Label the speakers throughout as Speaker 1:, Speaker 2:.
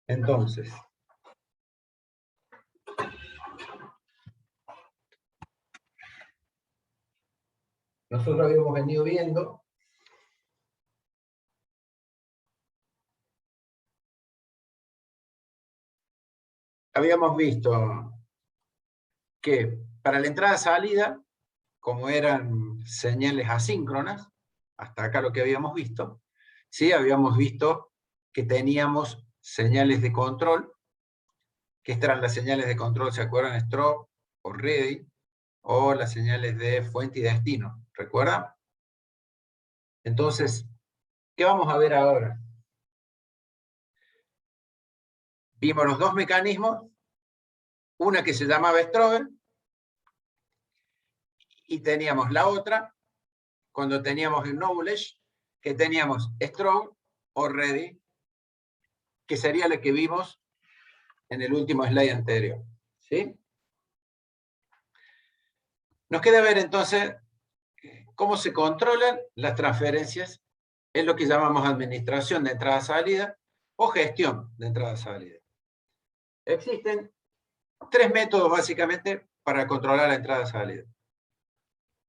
Speaker 1: Entonces, nosotros habíamos venido viendo que para la entrada-salida, como eran señales asíncronas, hasta acá lo que habíamos visto, ¿sí? Habíamos visto que teníamos señales de control, que estas eran las señales de control, ¿se acuerdan? Strobe o ready, o las señales de fuente y destino, ¿recuerdan? Entonces, ¿qué vamos a ver ahora? Vimos los dos mecanismos, una que se llamaba Strobe, y teníamos la otra, cuando teníamos el knowledge, que teníamos Strobe o ready, que sería la que vimos en el último slide anterior. ¿Sí? Nos queda ver entonces cómo se controlan las transferencias en lo que llamamos administración de entrada-salida o gestión de entrada-salida. Existen tres métodos básicamente para controlar la entrada-salida.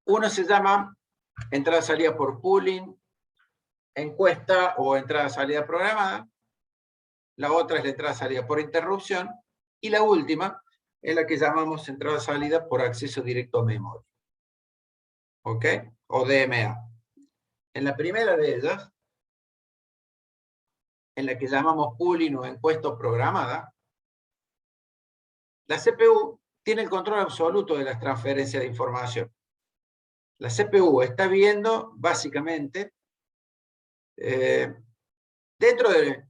Speaker 1: Uno se llama entrada-salida por pooling, encuesta o entrada-salida programada. La otra es la entrada-salida por interrupción. Y la última es la que llamamos entrada-salida por acceso directo a memoria. ¿Ok? O DMA. En la primera de ellas, en la que llamamos pooling o encuesta programada, la CPU tiene el control absoluto de las transferencias de información. La CPU está viendo, básicamente, dentro de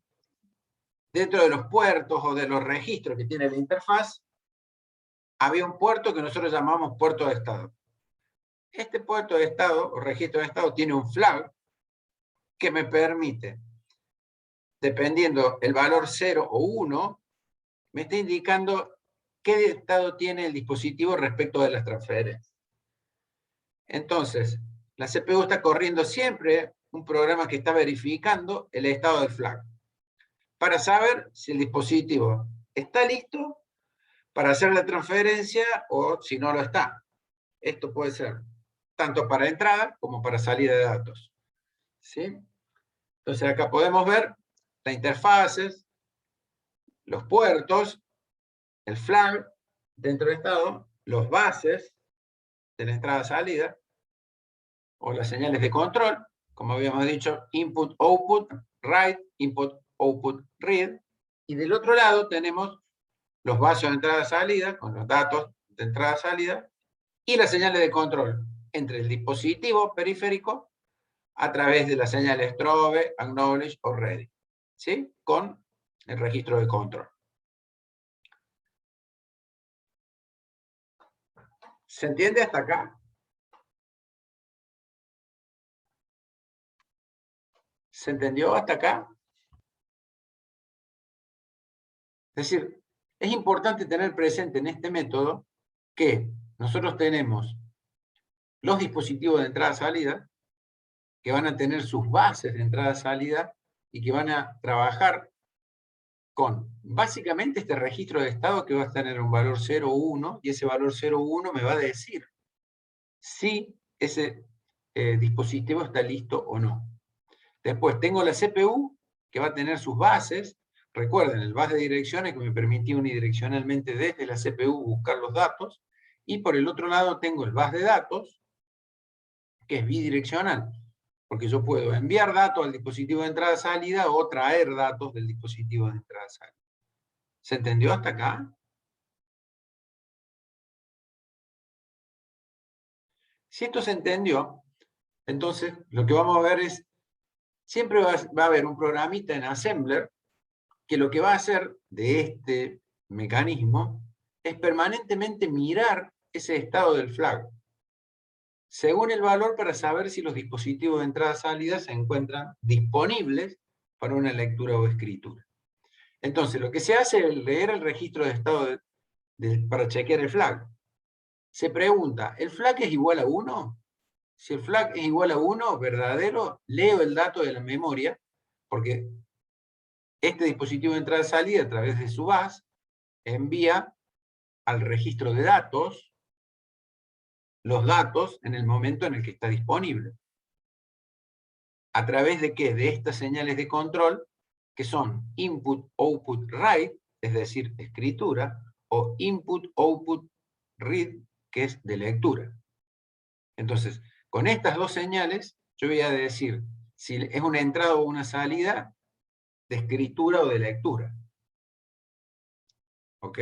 Speaker 1: los puertos o de los registros que tiene la interfaz, había un puerto que nosotros llamamos puerto de estado. Este puerto de estado, o registro de estado, tiene un flag que me permite, dependiendo el valor 0 o 1, me está indicando qué estado tiene el dispositivo respecto de las transferencias. Entonces, la CPU está corriendo siempre un programa que está verificando el estado del flag, para saber si el dispositivo está listo para hacer la transferencia o si no lo está. Esto puede ser tanto para entrada como para salida de datos. ¿Sí? Entonces acá podemos ver las interfaces, los puertos, el flag dentro del estado, los bases de la entrada-salida, o las señales de control, como habíamos dicho, input, output, write, input, output, read, y del otro lado tenemos los vasos de entrada-salida, con los datos de entrada-salida, y las señales de control entre el dispositivo periférico a través de las señales strobe, acknowledge o ready, ¿sí? Con el registro de control. ¿Se entiende hasta acá? ¿Se entendió hasta acá? Es decir, es importante tener presente en este método que nosotros tenemos los dispositivos de entrada-salida que van a tener sus bases de entrada-salida y que van a trabajar con básicamente este registro de estado que va a tener un valor 0 o 1, y ese valor 0 o 1 me va a decir si ese dispositivo está listo o no. Después tengo la CPU que va a tener sus bases. Recuerden, el bus de direcciones que me permitía unidireccionalmente desde la CPU buscar los datos. Y por el otro lado tengo el bus de datos, que es bidireccional, porque yo puedo enviar datos al dispositivo de entrada-salida o traer datos del dispositivo de entrada-salida. ¿Se entendió hasta acá? Si esto se entendió, entonces lo que vamos a ver es, siempre va a haber un programita en Assembler que lo que va a hacer de este mecanismo es permanentemente mirar ese estado del flag, según el valor, para saber si los dispositivos de entrada-salida se encuentran disponibles para una lectura o escritura. Entonces, lo que se hace es leer el registro de estado para chequear el flag. Se pregunta, ¿el flag es igual a 1? Si el flag es igual a 1, verdadero, leo el dato de la memoria, porque este dispositivo de entrada-salida, a través de su bus, envía al registro de datos los datos en el momento en el que está disponible. ¿A través de qué? De estas señales de control, que son input, output, write, es decir, escritura, o input, output, read, que es de lectura. Entonces, con estas dos señales, yo voy a decir si es una entrada o una salida de escritura o de lectura. ¿Ok?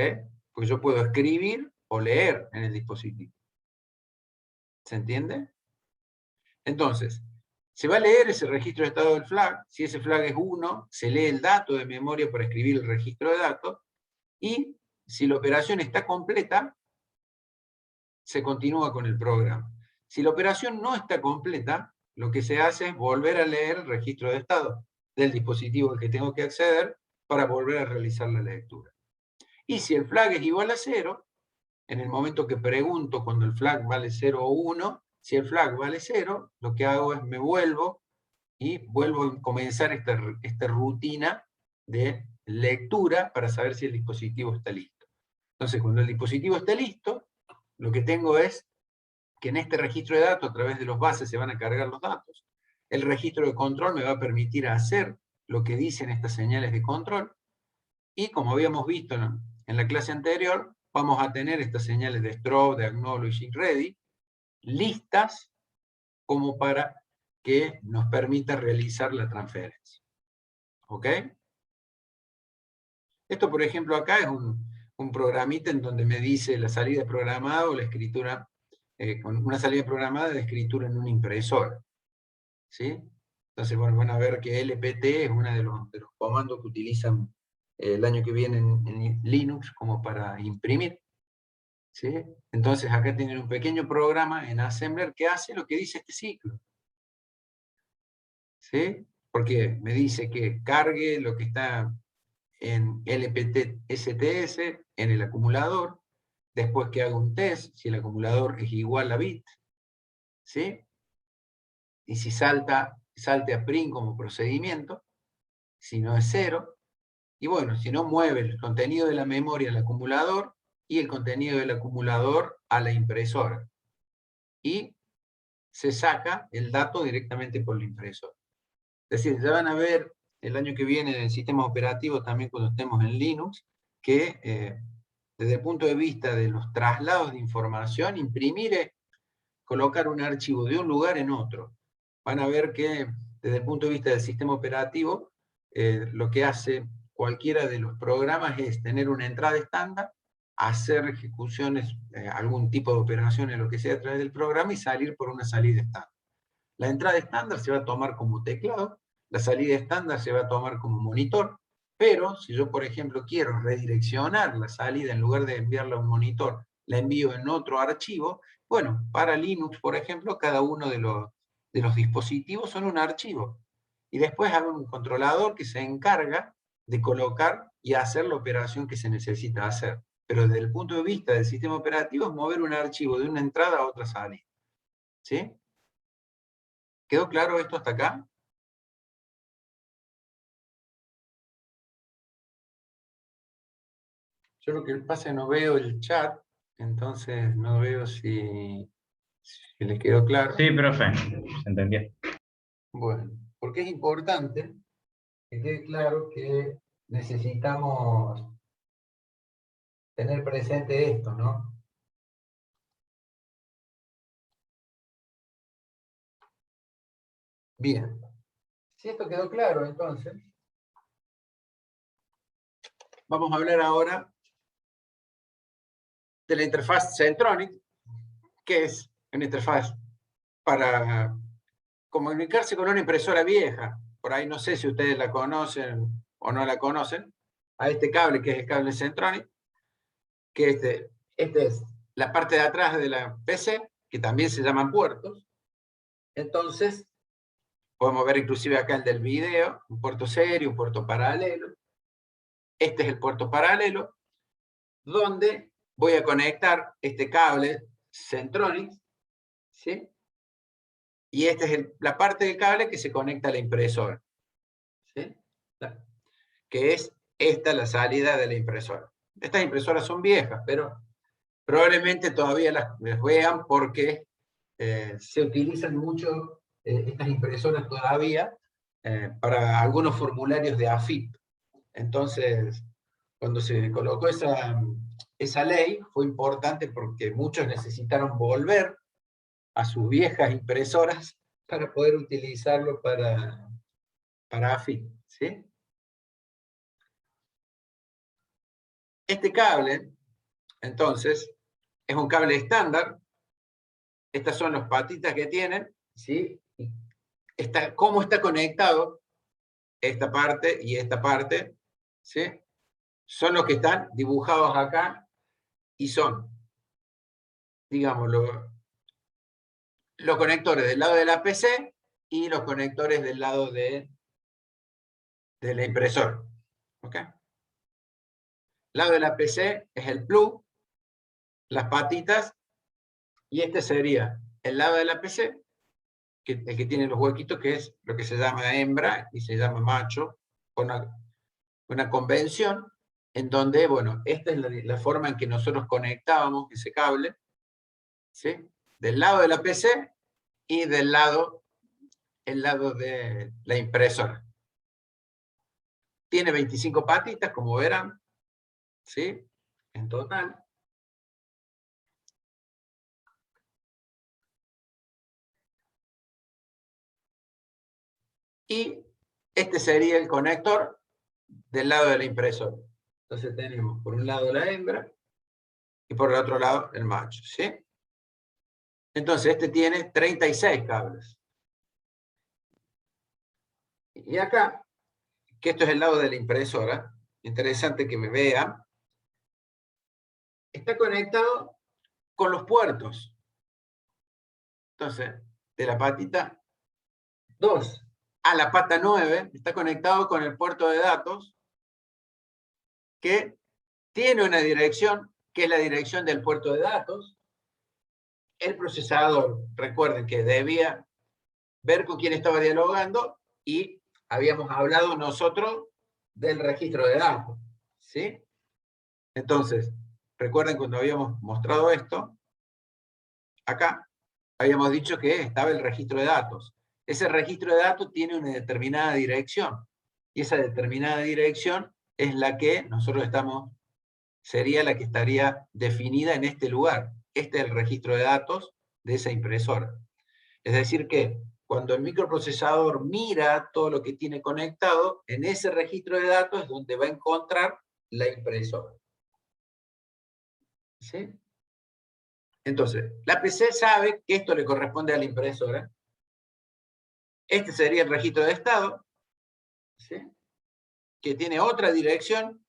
Speaker 1: Porque yo puedo escribir o leer en el dispositivo. ¿Se entiende? Entonces, se va a leer ese registro de estado del flag. Si ese flag es 1, se lee el dato de memoria para escribir el registro de datos. Y si la operación está completa, se continúa con el programa. Si la operación no está completa, lo que se hace es volver a leer el registro de estado del dispositivo al que tengo que acceder para volver a realizar la lectura. Y si el flag es igual a 0, en el momento que pregunto cuando el flag vale 0 o 1, si el flag vale 0, lo que hago es me vuelvo y vuelvo a comenzar esta rutina de lectura para saber si el dispositivo está listo. Entonces, cuando el dispositivo está listo, lo que tengo es que en este registro de datos, a través de los bases, se van a cargar los datos. El registro de control me va a permitir hacer lo que dicen estas señales de control. Y como habíamos visto en la clase anterior, vamos a tener estas señales de strobe, de acknowledge y ready, listas como para que nos permita realizar la transferencia. ¿Ok? Esto, por ejemplo, acá es un programita en donde me dice la salida programada o la escritura, con una salida programada de escritura en una impresora. ¿Sí? Entonces, bueno, van a ver que LPT es uno de los comandos que utilizan el año que viene en Linux como para imprimir. ¿Sí? Entonces acá tienen un pequeño programa en Assembler que hace lo que dice este ciclo. ¿Sí? Porque me dice que cargue lo que está en LPT STS en el acumulador, después que haga un test, si el acumulador es igual a bit, ¿sí? Y si salte a print como procedimiento, si no es 0, y bueno, si no, mueve el contenido de la memoria al acumulador y el contenido del acumulador a la impresora. Y se saca el dato directamente por la impresora. Es decir, ya van a ver el año que viene en el sistema operativo, también cuando estemos en Linux, que desde el punto de vista de los traslados de información, imprimir es colocar un archivo de un lugar en otro. Van a ver que desde el punto de vista del sistema operativo, lo que hace cualquiera de los programas es tener una entrada estándar, hacer ejecuciones, algún tipo de operaciones, lo que sea, a través del programa y salir por una salida estándar. La entrada estándar se va a tomar como teclado, la salida estándar se va a tomar como monitor, pero si yo, por ejemplo, quiero redireccionar la salida, en lugar de enviarla a un monitor, la envío en otro archivo, bueno, para Linux, por ejemplo, cada uno de los dispositivos son un archivo. Y después hay un controlador que se encarga de colocar y hacer la operación que se necesita hacer. Pero desde el punto de vista del sistema operativo es mover un archivo de una entrada a otra salida. ¿Sí? ¿Quedó claro esto hasta acá? Yo lo que pasa es que no veo el chat, entonces no veo si les quedó claro.
Speaker 2: Sí, profe, se entendió.
Speaker 1: Bueno, porque es importante que quede claro que necesitamos tener presente esto, ¿no? Bien. Si esto quedó claro, entonces, vamos a hablar ahora de la interfaz Centronic, que es una interfaz para comunicarse con una impresora vieja. Por ahí no sé si ustedes la conocen o no la conocen. A este cable, que es el cable Centronic, que este es la parte de atrás de la PC, que también se llaman puertos. Entonces, podemos ver inclusive acá el del video, un puerto serio, un puerto paralelo. Este es el puerto paralelo, donde voy a conectar este cable Centronic, ¿sí? Y esta es la parte del cable que se conecta a la impresora, ¿sí? que es esta la salida de la impresora. Estas impresoras son viejas, pero probablemente todavía las vean porque se utilizan mucho estas impresoras todavía para algunos formularios de AFIP. Entonces, cuando se colocó esa ley, fue importante porque muchos necesitaron volver a sus viejas impresoras para poder utilizarlo para AFIP, ¿sí? Este cable, entonces, es un cable estándar. Estas son las patitas que tienen, ¿sí? ¿Cómo está conectado esta parte y esta parte? ¿Sí? Son los que están dibujados acá y son, digamos, los conectores del lado de la PC y los conectores del lado de la impresora. ¿Ok? El lado de la PC es el plug, las patitas, y este sería el lado de la PC, el que tiene los huequitos, que es lo que se llama hembra y se llama macho, con una convención en donde, bueno, esta es la forma en que nosotros conectábamos ese cable, ¿sí? Del lado de la PC y el lado de la impresora. Tiene 25 patitas, como verán, ¿sí? En total. Y este sería el conector del lado de la impresora. Entonces tenemos por un lado la hembra y por el otro lado el macho, ¿sí? Entonces este tiene 36 cables. Y acá, que esto es el lado de la impresora, interesante que me vean, está conectado con los puertos. Entonces, de la patita 2 a la pata 9 está conectado con el puerto de datos, que tiene una dirección, que es la dirección del puerto de datos. El procesador, recuerden que debía ver con quién estaba dialogando y habíamos hablado nosotros del registro de datos, ¿sí? Entonces, recuerden cuando habíamos mostrado esto, acá habíamos dicho que estaba el registro de datos. Ese registro de datos tiene una determinada dirección, y esa determinada dirección es la que nosotros sería la que estaría definida en este lugar. Este es el registro de datos de esa impresora. Es decir que cuando el microprocesador mira todo lo que tiene conectado, en ese registro de datos es donde va a encontrar la impresora. ¿Sí? Entonces, la PC sabe que esto le corresponde a la impresora. Este sería el registro de estado, ¿sí? Que tiene otra dirección.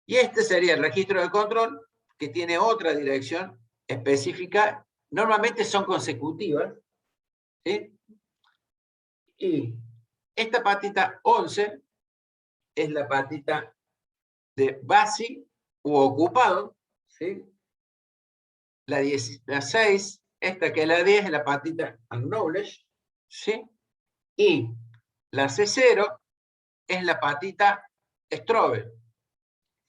Speaker 1: Y este sería el registro de control, que tiene otra dirección específica. Normalmente son consecutivas, ¿sí? Y esta patita 11 es la patita de BASI u ocupado, ¿sí? La 6, esta que es la 10, es la patita acknowledge, ¿sí? Y la C0 es la patita strobe,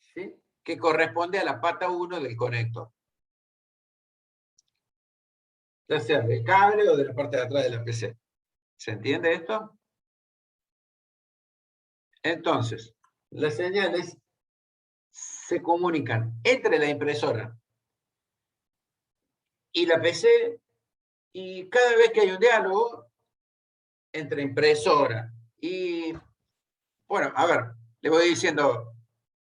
Speaker 1: ¿sí? Que corresponde a la pata 1 del conector. Ya sea del cable o de la parte de atrás de la PC. ¿Se entiende esto? Entonces, las señales se comunican entre la impresora y la PC, y cada vez que hay un diálogo entre impresora y, bueno, a ver, le voy diciendo,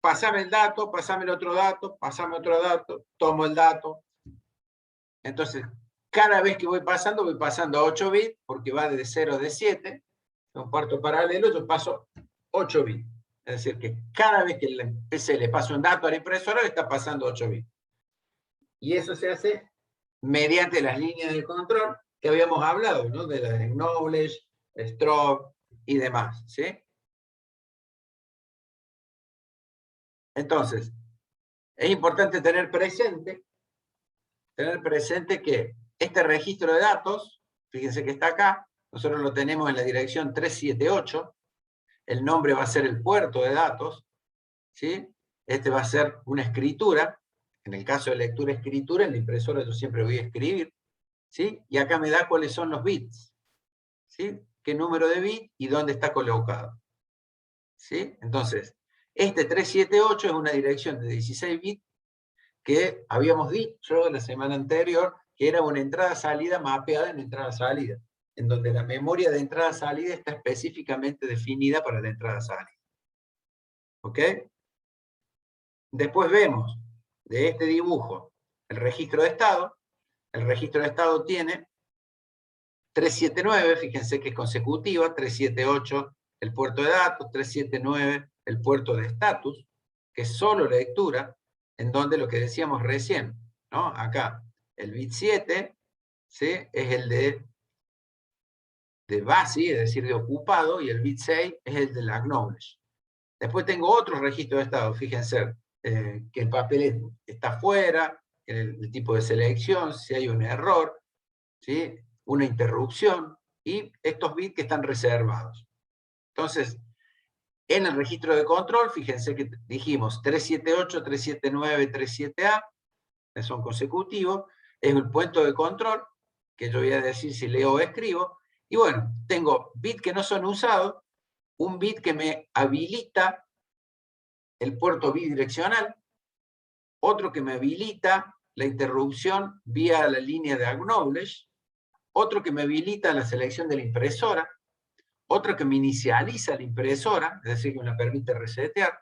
Speaker 1: pasame el dato, pasame el otro dato, pasame otro dato, tomo el dato. Entonces, cada vez que voy pasando a 8 bits, porque va de 0 de 7, un puerto paralelo, yo paso 8 bits. Es decir, que cada vez que el PC le pasa un dato a la impresora, le está pasando 8 bits. Y eso se hace mediante las líneas de control que habíamos hablado, ¿no? De la acknowledge, strobe y demás, ¿sí? Entonces, es importante tener presente que este registro de datos, fíjense que está acá, nosotros lo tenemos en la dirección 378, el nombre va a ser el puerto de datos, ¿sí? Este va a ser una escritura, en el caso de lectura-escritura, en la impresora yo siempre voy a escribir, ¿sí? Y acá me da cuáles son los bits, ¿sí? Qué número de bit y dónde está colocado, ¿sí? Entonces, este 378 es una dirección de 16 bits que habíamos dicho la semana anterior que era una entrada-salida mapeada en entrada-salida, en donde la memoria de entrada-salida está específicamente definida para la entrada-salida. ¿Ok? Después vemos de este dibujo el registro de estado. El registro de estado tiene 379, fíjense que es consecutiva, 378 el puerto de datos, 379 el puerto de estatus, que es solo lectura, en donde lo que decíamos recién, ¿no? Acá, el bit 7, ¿sí? Es el de BASI, es decir, de ocupado, y el bit 6 es el del acknowledge. Después tengo otros registros de estado, fíjense, que el papel está fuera, el tipo de selección, si hay un error, ¿sí? Una interrupción, y estos bits que están reservados. Entonces, en el registro de control, fíjense que dijimos 378, 379, 37A, que son consecutivos, es el puerto de control, que yo voy a decir si leo o escribo, y bueno, tengo bits que no son usados, un bit que me habilita el puerto bidireccional, otro que me habilita la interrupción vía la línea de acknowledge, otro que me habilita la selección de la impresora, otro que me inicializa la impresora, es decir, que me la permite resetear,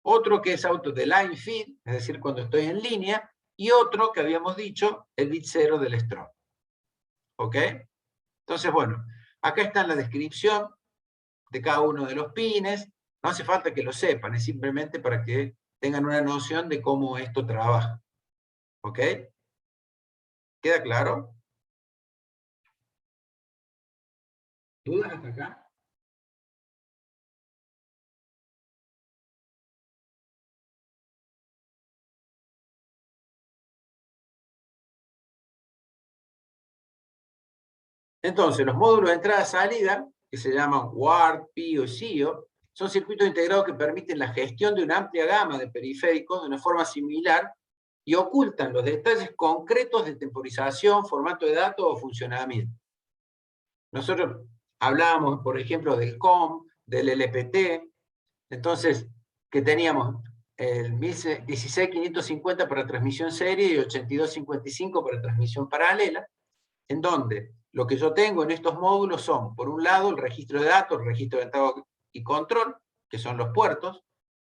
Speaker 1: otro que es auto de line feed, es decir, cuando estoy en línea, y otro que habíamos dicho, el bit 0 del strobe. ¿Ok? Entonces, bueno, acá está la descripción de cada uno de los pines, no hace falta que lo sepan, es simplemente para que tengan una noción de cómo esto trabaja. ¿Ok? ¿Queda claro? ¿Dudas hasta acá? Entonces, los módulos de entrada-salida, que se llaman WARD, PIO y CIO, son circuitos integrados que permiten la gestión de una amplia gama de periféricos de una forma similar y ocultan los detalles concretos de temporización, formato de datos o funcionamiento. Nosotros hablábamos, por ejemplo, del COM, del LPT, entonces, que teníamos el 16550 para transmisión serie y 8255 para transmisión paralela, en donde lo que yo tengo en estos módulos son, por un lado, el registro de datos, el registro de entrada y control, que son los puertos,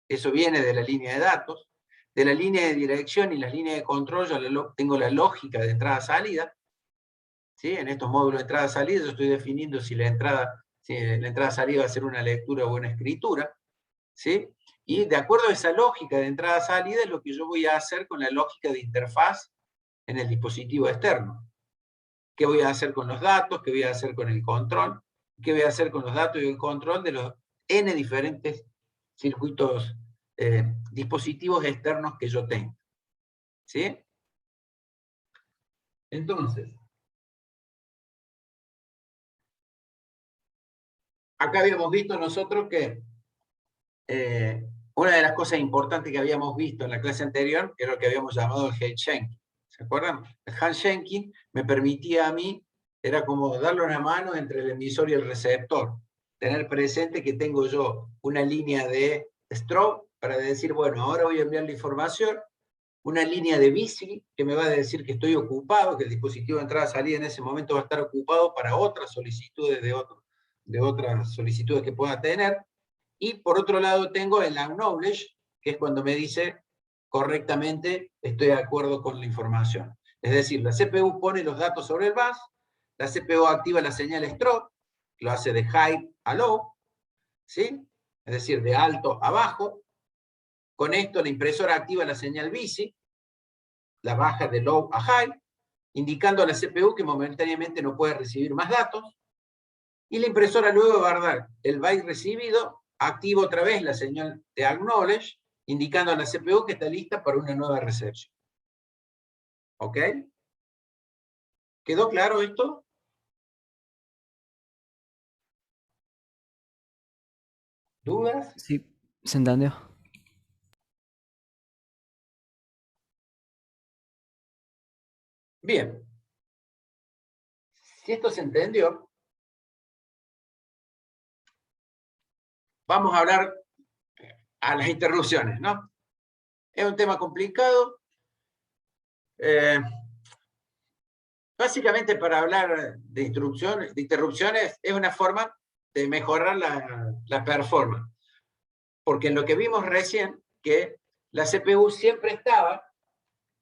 Speaker 1: eso viene de la línea de datos, de la línea de dirección y las líneas de control yo tengo la lógica de entrada-salida, ¿sí? En estos módulos de entrada-salida yo estoy definiendo si la entrada-salida va a ser una lectura o una escritura, ¿sí? Y de acuerdo a esa lógica de entrada-salida es lo que yo voy a hacer con la lógica de interfaz en el dispositivo externo. ¿Qué voy a hacer con los datos? ¿Qué voy a hacer con el control? ¿Qué voy a hacer con los datos y el control de los N diferentes circuitos, dispositivos externos que yo tengo? ¿Sí? Entonces, acá habíamos visto nosotros que una de las cosas importantes que habíamos visto en la clase anterior era lo que habíamos llamado el handshaking. ¿Se acuerdan? El handshaking me permitía a mí, era como darle una mano entre el emisor y el receptor. Tener presente que tengo yo una línea de strobe para decir, bueno, ahora voy a enviar la información, una línea de BISI que me va a decir que estoy ocupado, que el dispositivo de entrada-salida en ese momento va a estar ocupado para otras solicitudes de otras solicitudes que pueda tener. Y por otro lado tengo el acknowledge, que es cuando me dice correctamente estoy de acuerdo con la información. Es decir, la CPU pone los datos sobre el bus, la CPU activa la señal strobe, lo hace de high a low, ¿sí? Es decir, de alto a bajo. Con esto la impresora activa la señal BISI, la baja de low a high, indicando a la CPU que momentáneamente no puede recibir más datos, y la impresora luego va a guardar el byte recibido, activa otra vez la señal de acknowledge, indicando a la CPU que está lista para una nueva recepción. ¿Ok? ¿Quedó claro esto? ¿Dudas?
Speaker 3: Sí, se entendió.
Speaker 1: Bien. Si esto se entendió, vamos a hablar a las interrupciones, ¿no? Es un tema complicado. Básicamente, para hablar de interrupciones, es una forma de mejorar la performance. Porque en lo que vimos recién, que la CPU siempre estaba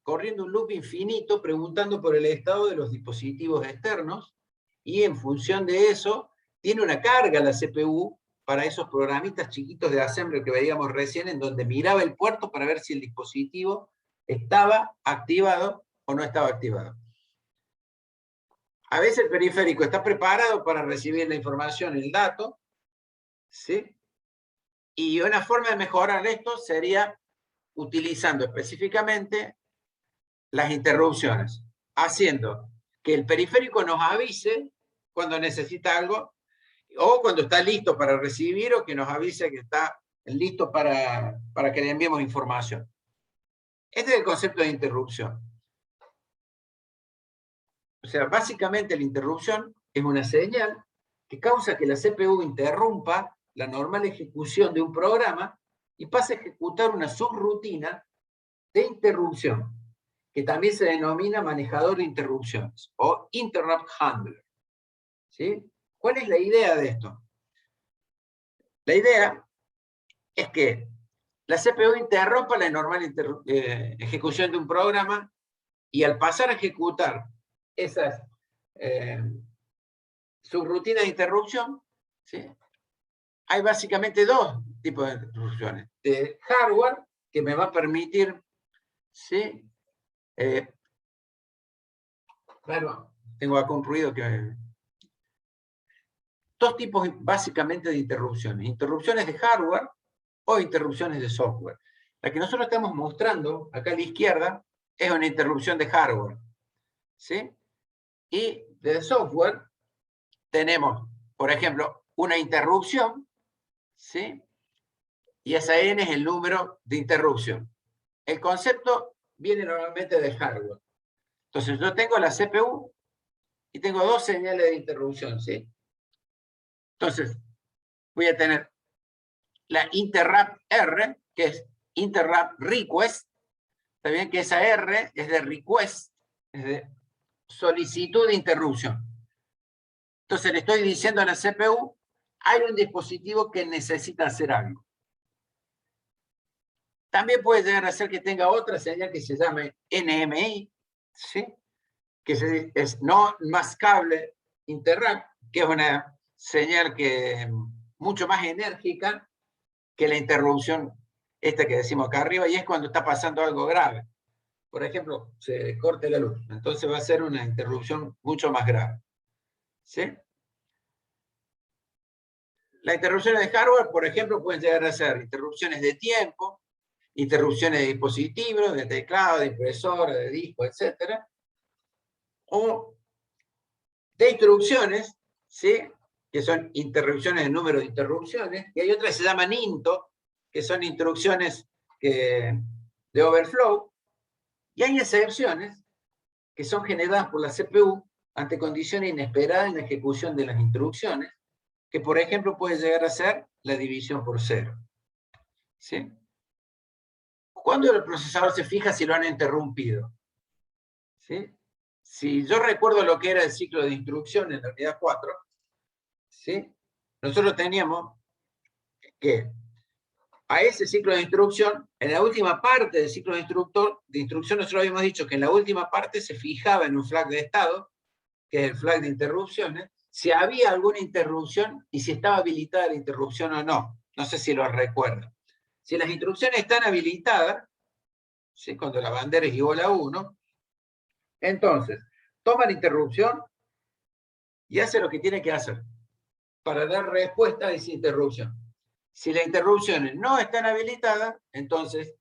Speaker 1: corriendo un loop infinito preguntando por el estado de los dispositivos externos, y en función de eso, tiene una carga la CPU para esos programitas chiquitos de assembler que veíamos recién, en donde miraba el puerto para ver si el dispositivo estaba activado o no estaba activado. A veces el periférico está preparado para recibir la información, el dato, ¿sí? Y una forma de mejorar esto sería utilizando específicamente las interrupciones, haciendo que el periférico nos avise cuando necesita algo, o cuando está listo para recibir, o que nos avise que está listo para que le enviemos información. Este es el concepto de interrupción. O sea, básicamente la interrupción es una señal que causa que la CPU interrumpa la normal ejecución de un programa y pase a ejecutar una subrutina de interrupción, que también se denomina manejador de interrupciones, o interrupt handler. ¿Sí? ¿Cuál es la idea de esto? La idea es que la CPU interrumpa la normal ejecución de un programa, y al pasar a ejecutar esas subrutinas de interrupción, ¿sí? Hay básicamente dos tipos de interrupciones. De hardware, que me va a permitir, ¿sí? Claro, tengo acá un ruido que... Dos tipos básicamente de interrupciones. Interrupciones de hardware o interrupciones de software. La que nosotros estamos mostrando acá a la izquierda es una interrupción de hardware, ¿sí? Y de software tenemos, por ejemplo, una interrupción, ¿sí? Y esa n es el número de interrupción. El concepto viene normalmente de hardware. Entonces yo tengo la CPU y tengo dos señales de interrupción, ¿sí? Entonces voy a tener la interrupt R, que es interrupt request, también que esa R es de request, es de solicitud de interrupción. Entonces le estoy diciendo a la CPU, hay un dispositivo que necesita hacer algo. También puede llegar a ser que tenga otra señal que se llame NMI, ¿sí? Que es no mascable interrupt, que es una señal que mucho más enérgica que la interrupción esta que decimos acá arriba, y es cuando está pasando algo grave. Por ejemplo, se corte la luz. Entonces va a ser una interrupción mucho más grave. ¿Sí? Las interrupciones de hardware, por ejemplo, pueden llegar a ser interrupciones de tiempo, interrupciones de dispositivos, de teclado, de impresora, de disco, etc. O de instrucciones, ¿sí? Que son interrupciones de número de interrupciones, y hay otras que se llaman INTO, que son instrucciones de overflow, y hay excepciones que son generadas por la CPU ante condiciones inesperadas en la ejecución de las instrucciones, que por ejemplo puede llegar a ser la división por cero. ¿Sí? ¿Cuándo el procesador se fija si lo han interrumpido? ¿Sí? Si yo recuerdo lo que era el ciclo de instrucción en la unidad 4, ¿sí? Nosotros teníamos que a ese ciclo de instrucción, en la última parte del ciclo de instrucción, nosotros habíamos dicho que en la última parte se fijaba en un flag de estado, que es el flag de interrupciones, si había alguna interrupción y si estaba habilitada la interrupción o no. No sé si lo recuerdan. Si las instrucciones están habilitadas, ¿sí? Cuando la bandera es igual a 1, entonces toma la interrupción y hace lo que tiene que hacer para dar respuesta a esa interrupción. Si las interrupciones no están habilitadas, entonces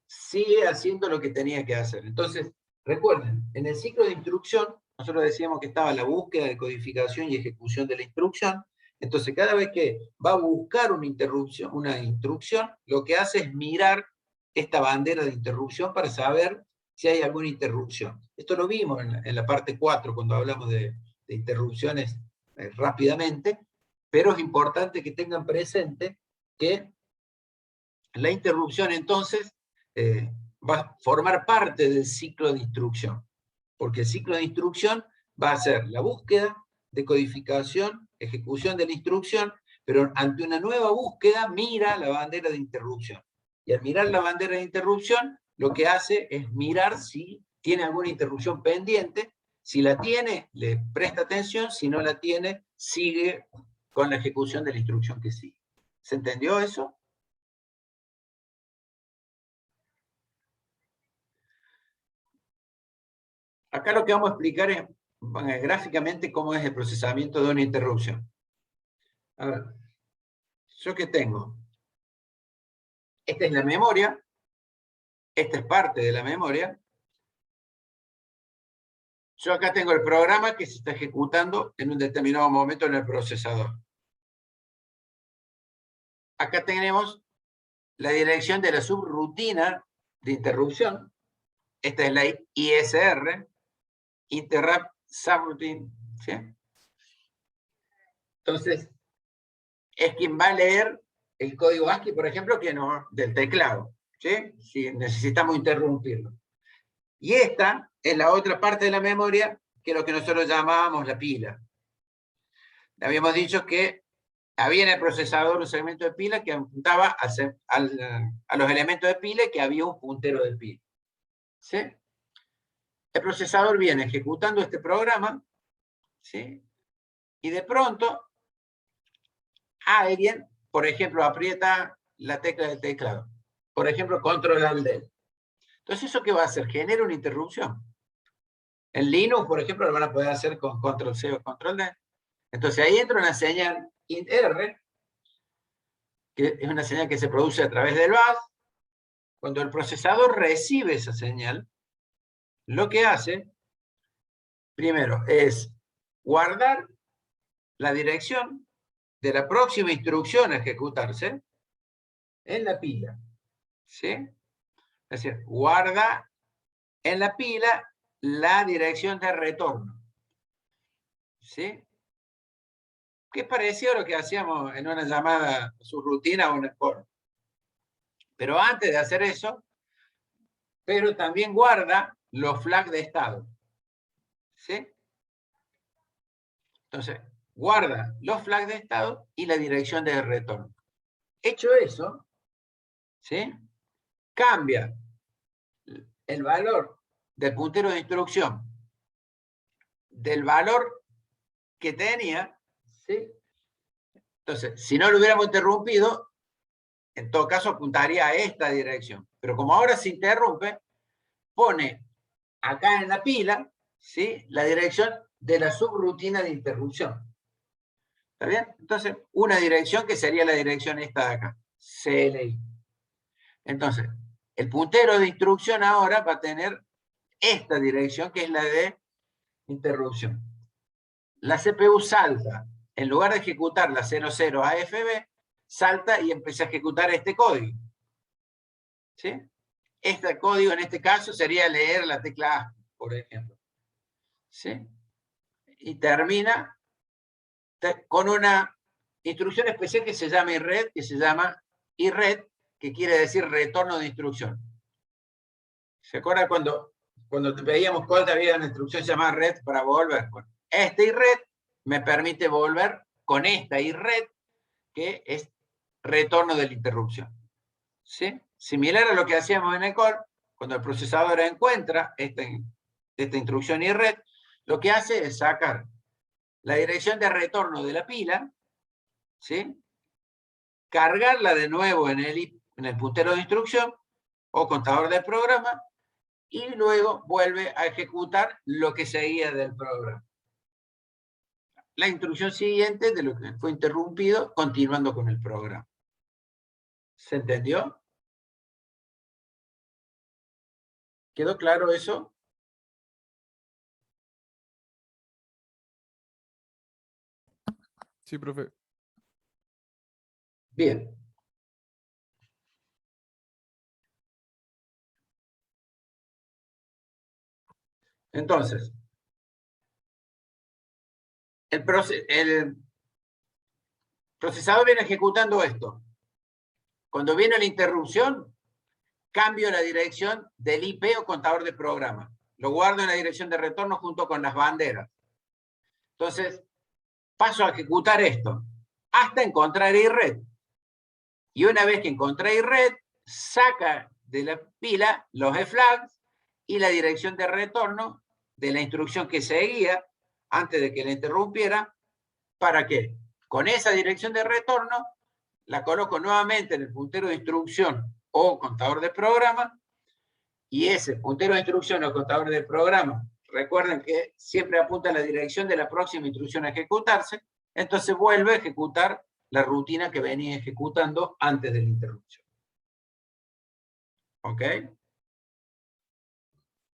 Speaker 1: sigue haciendo lo que tenía que hacer. Entonces, recuerden, en el ciclo de instrucción, nosotros decíamos que estaba la búsqueda de codificación y ejecución de la instrucción, Entonces, cada vez que va a buscar una instrucción, lo que hace es mirar esta bandera de interrupción para saber si hay alguna interrupción. Esto lo vimos en la parte 4, cuando hablamos de interrupciones rápidamente, pero es importante que tengan presente que la interrupción entonces va a formar parte del ciclo de instrucción, porque el ciclo de instrucción va a ser la búsqueda, decodificación, ejecución de la instrucción, pero ante una nueva búsqueda mira la bandera de interrupción. Y al mirar la bandera de interrupción, lo que hace es mirar si tiene alguna interrupción pendiente. Si la tiene, le presta atención; si no la tiene, sigue con la ejecución de la instrucción que sigue. ¿Se entendió eso? Acá lo que vamos a explicar es gráficamente cómo es el procesamiento de una interrupción. A ver, ¿yo qué tengo? Esta es la memoria, esta es parte de la memoria. Yo acá tengo el programa que se está ejecutando en un determinado momento en el procesador. Acá tenemos la dirección de la subrutina de interrupción. Esta es la ISR, Interrupt Subroutine, ¿sí? Entonces, es quien va a leer el código ASCII, por ejemplo, que no, del teclado, ¿sí? Si necesitamos interrumpirlo. Y esta es la otra parte de la memoria, que es lo que nosotros llamábamos la pila. Habíamos dicho que había en el procesador un segmento de pila que apuntaba a los elementos de pila y que había un puntero de pila, ¿sí? El procesador viene ejecutando este programa, ¿sí? Y de pronto alguien, por ejemplo, aprieta la tecla del teclado. Por ejemplo, control alt del. Entonces, ¿eso qué va a hacer? Genera una interrupción. En Linux, por ejemplo, lo van a poder hacer con control C o control D. Entonces, ahí entra una señal int R, que es una señal que se produce a través del bus. Cuando el procesador recibe esa señal, lo que hace, primero, es guardar la dirección de la próxima instrucción a ejecutarse en la pila, ¿sí? Es decir, guarda en la pila la dirección de retorno, ¿sí? Que es parecido a lo que hacíamos en una llamada subrutina o en el call. Pero antes de hacer eso, pero también guarda los flags de estado, ¿sí? Entonces, guarda los flags de estado y la dirección de retorno. Hecho eso, ¿sí? Cambia el valor del puntero de instrucción del valor que tenía, ¿sí? Entonces, si no lo hubiéramos interrumpido, en todo caso apuntaría a esta dirección. Pero como ahora se interrumpe, pone acá en la pila, ¿sí?, la dirección de la subrutina de interrupción. ¿Está bien? Entonces, una dirección que sería la dirección esta de acá, CLI. Entonces, el puntero de instrucción ahora va a tener esta dirección, que es la de interrupción. La CPU salta, en lugar de ejecutar la 00 AFB, salta y empieza a ejecutar este código, ¿sí? Este código en este caso sería leer la tecla A, por ejemplo, ¿sí? Y termina con una instrucción especial que se llama IRET, que quiere decir retorno de instrucción. ¿Se acuerda cuando veíamos cuál había una instrucción llamada red para volver? Bueno, este IRET me permite volver con esta IRET, que es retorno de la interrupción, ¿sí? Similar a lo que hacíamos en el call, cuando el procesador encuentra esta instrucción IRET, lo que hace es sacar la dirección de retorno de la pila, ¿sí?, cargarla de nuevo en el puntero de instrucción o contador del programa, y luego vuelve a ejecutar lo que seguía del programa. La instrucción siguiente de lo que fue interrumpido, continuando con el programa. ¿Se entendió? ¿Quedó claro eso?
Speaker 3: Sí, profe.
Speaker 1: Bien. Entonces, el procesador viene ejecutando esto. Cuando viene la interrupción, cambio la dirección del IP o contador de programa. Lo guardo en la dirección de retorno junto con las banderas. Entonces, paso a ejecutar esto hasta encontrar IRED. Y una vez que encontré IRED, saca de la pila los flags y la dirección de retorno de la instrucción que seguía antes de que la interrumpiera. ¿Para qué? Con esa dirección de retorno la coloco nuevamente en el puntero de instrucción o contador de programa, y ese puntero de instrucción o contador de programa, recuerden que siempre apunta a la dirección de la próxima instrucción a ejecutarse, entonces vuelve a ejecutar la rutina que venía ejecutando antes de la interrupción. ¿Ok?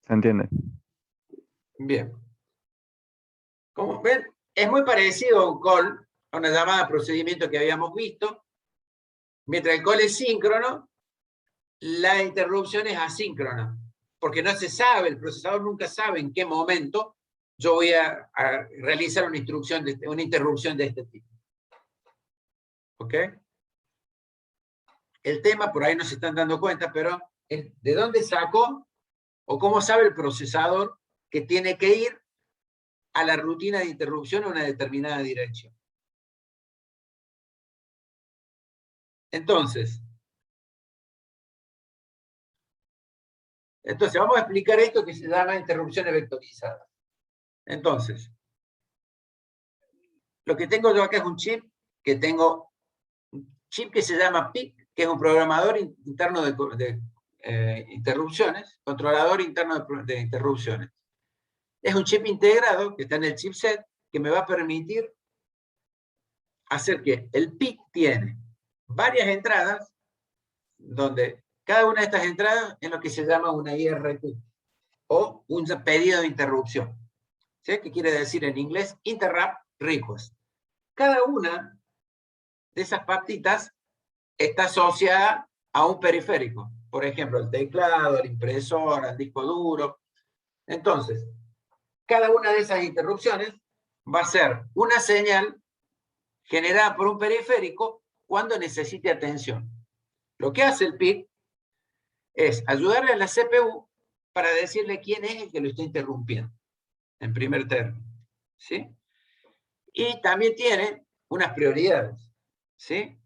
Speaker 3: ¿Se entiende?
Speaker 1: Bien. Como ven, es muy parecido a un call, a una llamada procedimiento que habíamos visto. Mientras el call es síncrono, la interrupción es asíncrona, porque no se sabe, el procesador nunca sabe en qué momento yo voy a realizar una interrupción de este tipo. ¿Ok? El tema, por ahí no se están dando cuenta, pero es de dónde sacó o cómo sabe el procesador que tiene que ir a la rutina de interrupción a una determinada dirección. Entonces, vamos a explicar esto que se llama interrupciones vectorizadas. Entonces, lo que tengo yo acá es un chip que se llama PIC, que es un programador interno de interrupciones, controlador interno de interrupciones. Es un chip integrado que está en el chipset que me va a permitir hacer que el PIC tiene varias entradas, donde cada una de estas entradas es lo que se llama una IRQ, o un pedido de interrupción. ¿Sí? ¿Qué quiere decir en inglés? Interrupt Request. Cada una de esas patitas está asociada a un periférico. Por ejemplo, el teclado, la impresora, el disco duro. Entonces, cada una de esas interrupciones va a ser una señal generada por un periférico cuando necesite atención. Lo que hace el PIC es ayudarle a la CPU para decirle quién es el que lo está interrumpiendo, en primer término. ¿Sí? Y también tiene unas prioridades. ¿Sí?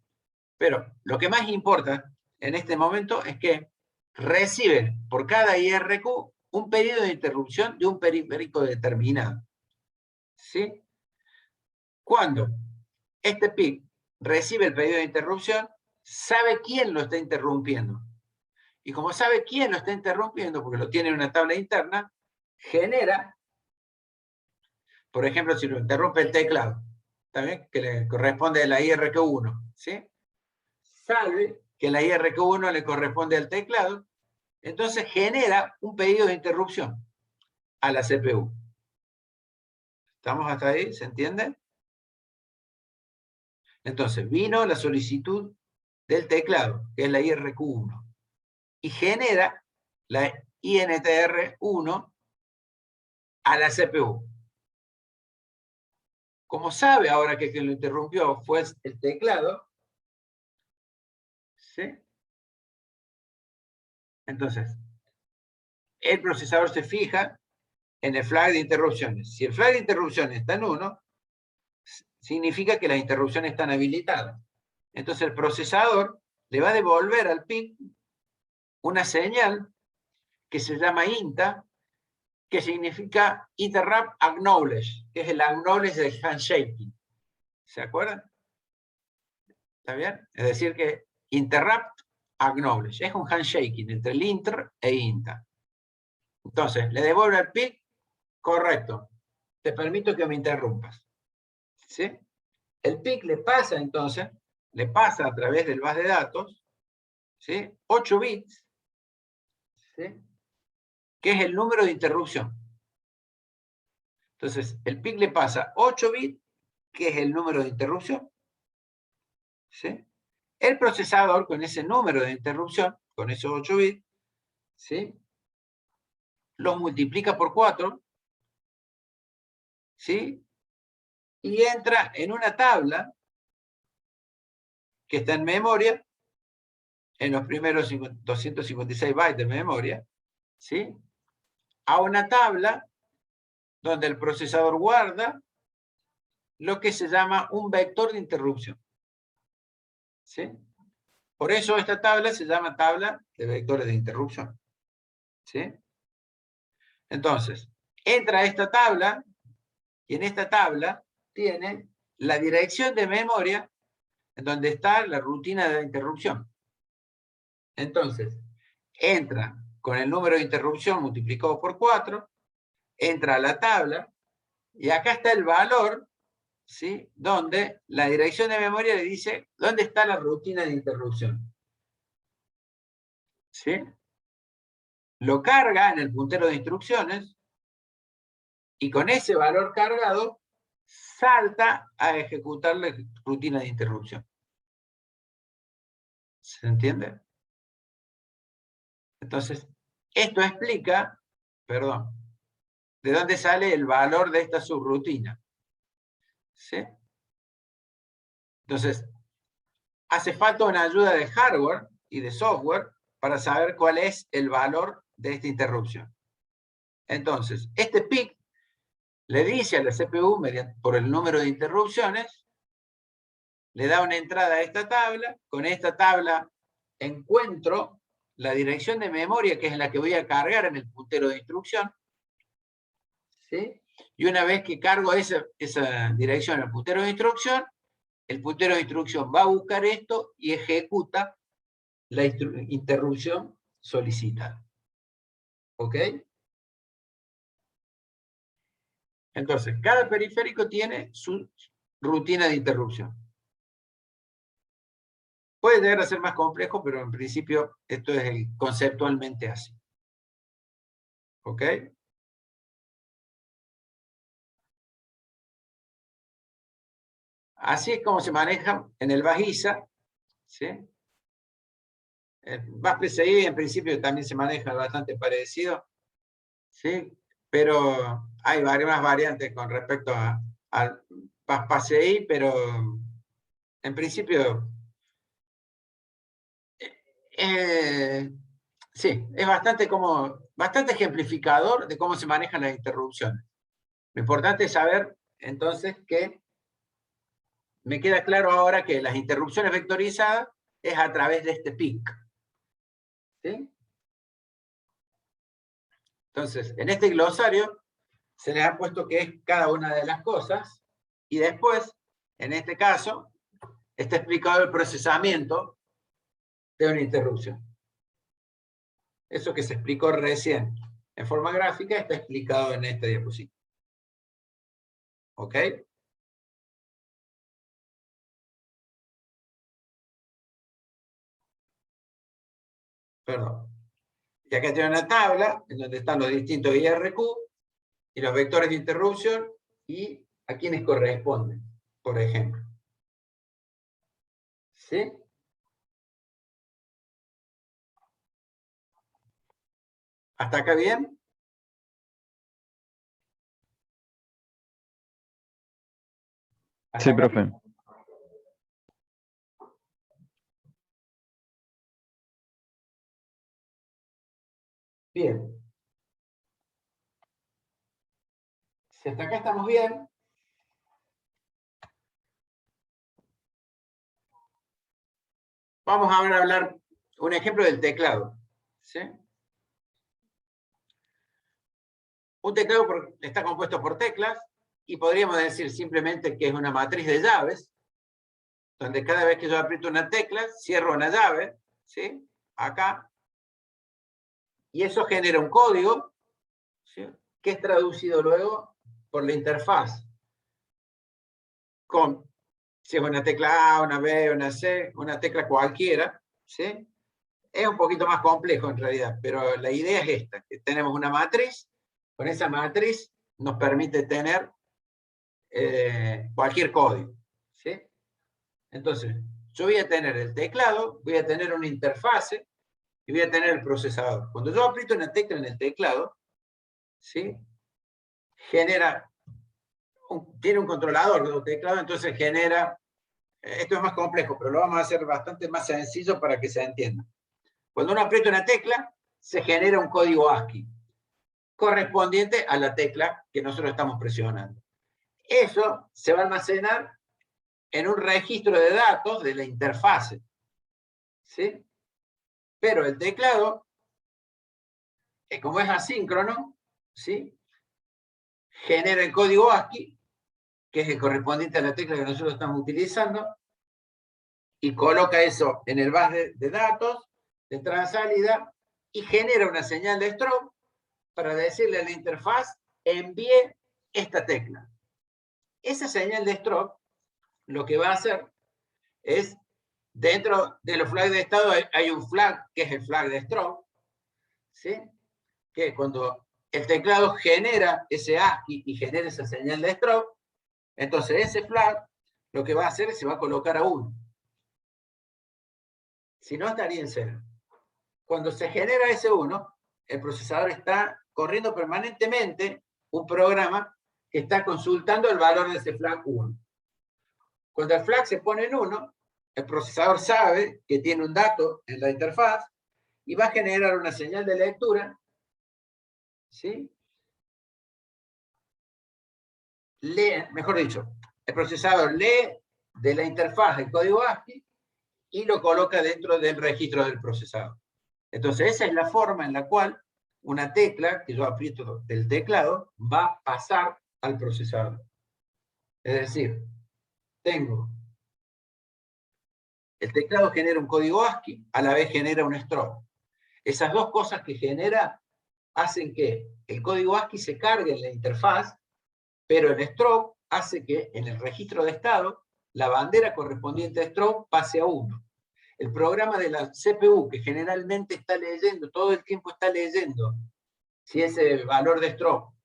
Speaker 1: Pero lo que más importa en este momento es que recibe por cada IRQ un pedido de interrupción de un periférico determinado. ¿Sí? Cuando este PIC recibe el pedido de interrupción, sabe quién lo está interrumpiendo. Y como sabe quién lo está interrumpiendo, porque lo tiene en una tabla interna, genera, por ejemplo, si lo interrumpe el teclado, ¿también? Que le corresponde a la IRQ1, ¿sí? Sabe que la IRQ1 le corresponde al teclado, entonces genera un pedido de interrupción a la CPU. ¿Estamos hasta ahí? ¿Se entiende? Entonces, vino la solicitud del teclado, que es la IRQ1, y genera la INTR1 a la CPU. Como sabe ahora que quien lo interrumpió fue el teclado, ¿sí? Entonces, el procesador se fija en el flag de interrupciones. Si el flag de interrupciones está en 1, significa que las interrupciones están habilitadas. Entonces el procesador le va a devolver al PIC una señal que se llama INTA, que significa Interrupt Acknowledge, que es el acknowledge del handshaking. ¿Se acuerdan? ¿Está bien? Es decir que Interrupt Acknowledge es un handshaking entre el inter e INTA. Entonces, le devuelve al PIC, correcto, te permito que me interrumpas. ¿Sí? El PIC le pasa entonces, le pasa a través del bus de datos, ¿sí? 8 bits, ¿sí? Que es el número de interrupción. Entonces, el PIC le pasa 8 bits, que es el número de interrupción, ¿sí? El procesador, con ese número de interrupción, con esos 8 bits, ¿sí?, los multiplica por 4, ¿sí?, y entra en una tabla que está en memoria, en los primeros 256 bytes de memoria, ¿sí?, a una tabla donde el procesador guarda lo que se llama un vector de interrupción, ¿sí? Por eso esta tabla se llama tabla de vectores de interrupción, ¿sí? Entonces, entra a esta tabla, y en esta tabla tiene la dirección de memoria en donde está la rutina de interrupción. Entonces, entra con el número de interrupción multiplicado por 4, entra a la tabla, y acá está el valor, ¿sí?, donde la dirección de memoria le dice dónde está la rutina de interrupción, ¿sí? Lo carga en el puntero de instrucciones, y con ese valor cargado salta a ejecutar la rutina de interrupción. ¿Se entiende? Entonces, esto explica, perdón, de dónde sale el valor de esta subrutina, ¿sí? Entonces, hace falta una ayuda de hardware y de software para saber cuál es el valor de esta interrupción. Entonces, este PIC le dice a la CPU, por el número de interrupciones, le da una entrada a esta tabla, con esta tabla encuentro la dirección de memoria, que es la que voy a cargar en el puntero de instrucción, ¿sí? Y una vez que cargo esa dirección en el puntero de instrucción, el puntero de instrucción va a buscar esto y ejecuta la interrupción solicitada. ¿Ok? Entonces, cada periférico tiene su rutina de interrupción. Puede llegar a ser más complejo, pero en principio esto es conceptualmente así. ¿Ok? Así es como se maneja en el BASISA, ¿sí? El BAS-PCI en principio también se maneja bastante parecido, ¿sí? Pero hay más variantes con respecto al BAS-PCI, pero en principio sí, es bastante ejemplificador de cómo se manejan las interrupciones. Lo importante es saber, entonces, que me queda claro ahora que las interrupciones vectorizadas es a través de este PIC, ¿sí? Entonces, en este glosario se les ha puesto qué es cada una de las cosas, y después, en este caso, está explicado el procesamiento de una interrupción. Eso que se explicó recién en forma gráfica está explicado en esta diapositiva. ¿Ok? Perdón. Y acá tiene una tabla en donde están los distintos IRQ y los vectores de interrupción y a quienes corresponden, por ejemplo. ¿Sí? ¿Hasta acá bien?
Speaker 2: Sí, profe.
Speaker 1: Bien. Si hasta acá estamos bien, vamos ahora a hablar un ejemplo del teclado. ¿Sí? Un teclado está compuesto por teclas y podríamos decir simplemente que es una matriz de llaves, donde cada vez que yo aprieto una tecla, cierro una llave, ¿sí? Acá, y eso genera un código, ¿sí?, que es traducido luego por la interfaz, con, si es una tecla A, una B, una C, una tecla cualquiera, ¿sí? Es un poquito más complejo en realidad, pero la idea es esta, que tenemos una matriz, con esa matriz nos permite tener cualquier código, ¿sí? Entonces, yo voy a tener el teclado, voy a tener una interfase y voy a tener el procesador. Cuando yo aprieto una tecla en el teclado, ¿sí? Tiene un controlador de teclado, entonces genera, esto es más complejo, pero lo vamos a hacer bastante más sencillo para que se entienda. Cuando uno aprieta una tecla, se genera un código ASCII, correspondiente a la tecla que nosotros estamos presionando. Eso se va a almacenar en un registro de datos de la interfase, ¿sí? Pero el teclado, como es asíncrono, ¿sí? Genera el código ASCII, que es el correspondiente a la tecla que nosotros estamos utilizando, y coloca eso en el base de datos, de entrada salida, y genera una señal de strobe para decirle a la interfaz, envíe esta tecla. Esa señal de strobe lo que va a hacer es, dentro de los flags de estado hay un flag que es el flag de strobe, ¿sí? Que cuando el teclado genera ese ASCII y genera esa señal de strobe, entonces ese flag lo que va a hacer es se va a colocar a 1. Si no, estaría en 0. Cuando se genera ese 1, el procesador está corriendo permanentemente un programa que está consultando el valor de ese flag 1. Cuando el flag se pone en 1, el procesador sabe que tiene un dato en la interfaz y va a generar una señal de lectura, ¿sí? Mejor dicho, el procesador lee de la interfaz el código ASCII y lo coloca dentro del registro del procesador. Entonces, esa es la forma en la cual una tecla que yo aprieto del teclado va a pasar al procesador. Es decir, el teclado genera un código ASCII, a la vez genera un strobe. Esas dos cosas que genera hacen que el código ASCII se cargue en la interfaz, pero el strobe hace que en el registro de estado la bandera correspondiente a strobe pase a 1. El programa de la CPU, que generalmente está leyendo, todo el tiempo está leyendo, si ese valor de strobe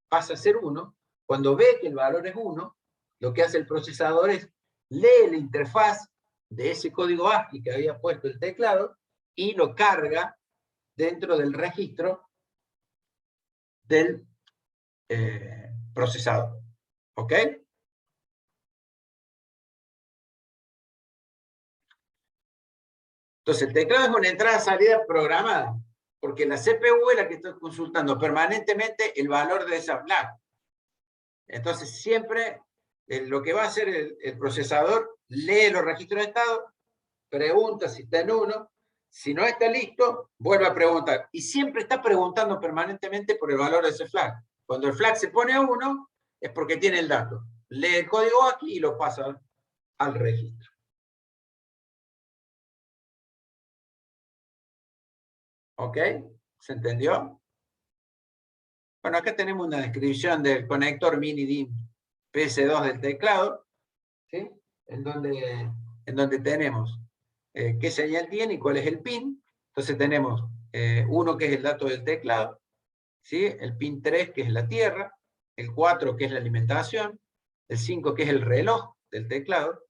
Speaker 1: pasa a ser 1, cuando ve que el valor es 1, lo que hace el procesador es lee la interfaz de ese código ASCII que había puesto el teclado y lo carga dentro del registro del procesador. ¿Ok? Entonces, el teclado es una entrada-salida programada, porque la CPU es la que está consultando permanentemente el valor de esa flag. Entonces, siempre lo que va a hacer el procesador, lee los registros de estado, pregunta si está en 1, si no está listo, vuelve a preguntar. Y siempre está preguntando permanentemente por el valor de ese flag. Cuando el flag se pone a 1, es porque tiene el dato. Lee el código aquí y lo pasa al registro. ¿Ok? ¿Se entendió? Bueno, acá tenemos una descripción del conector mini DIMM PS2 del teclado, ¿sí? En donde tenemos qué señal tiene y cuál es el pin. Entonces tenemos uno que es el dato del teclado, ¿sí? El pin 3 que es la tierra, el 4 que es la alimentación, el 5 que es el reloj del teclado,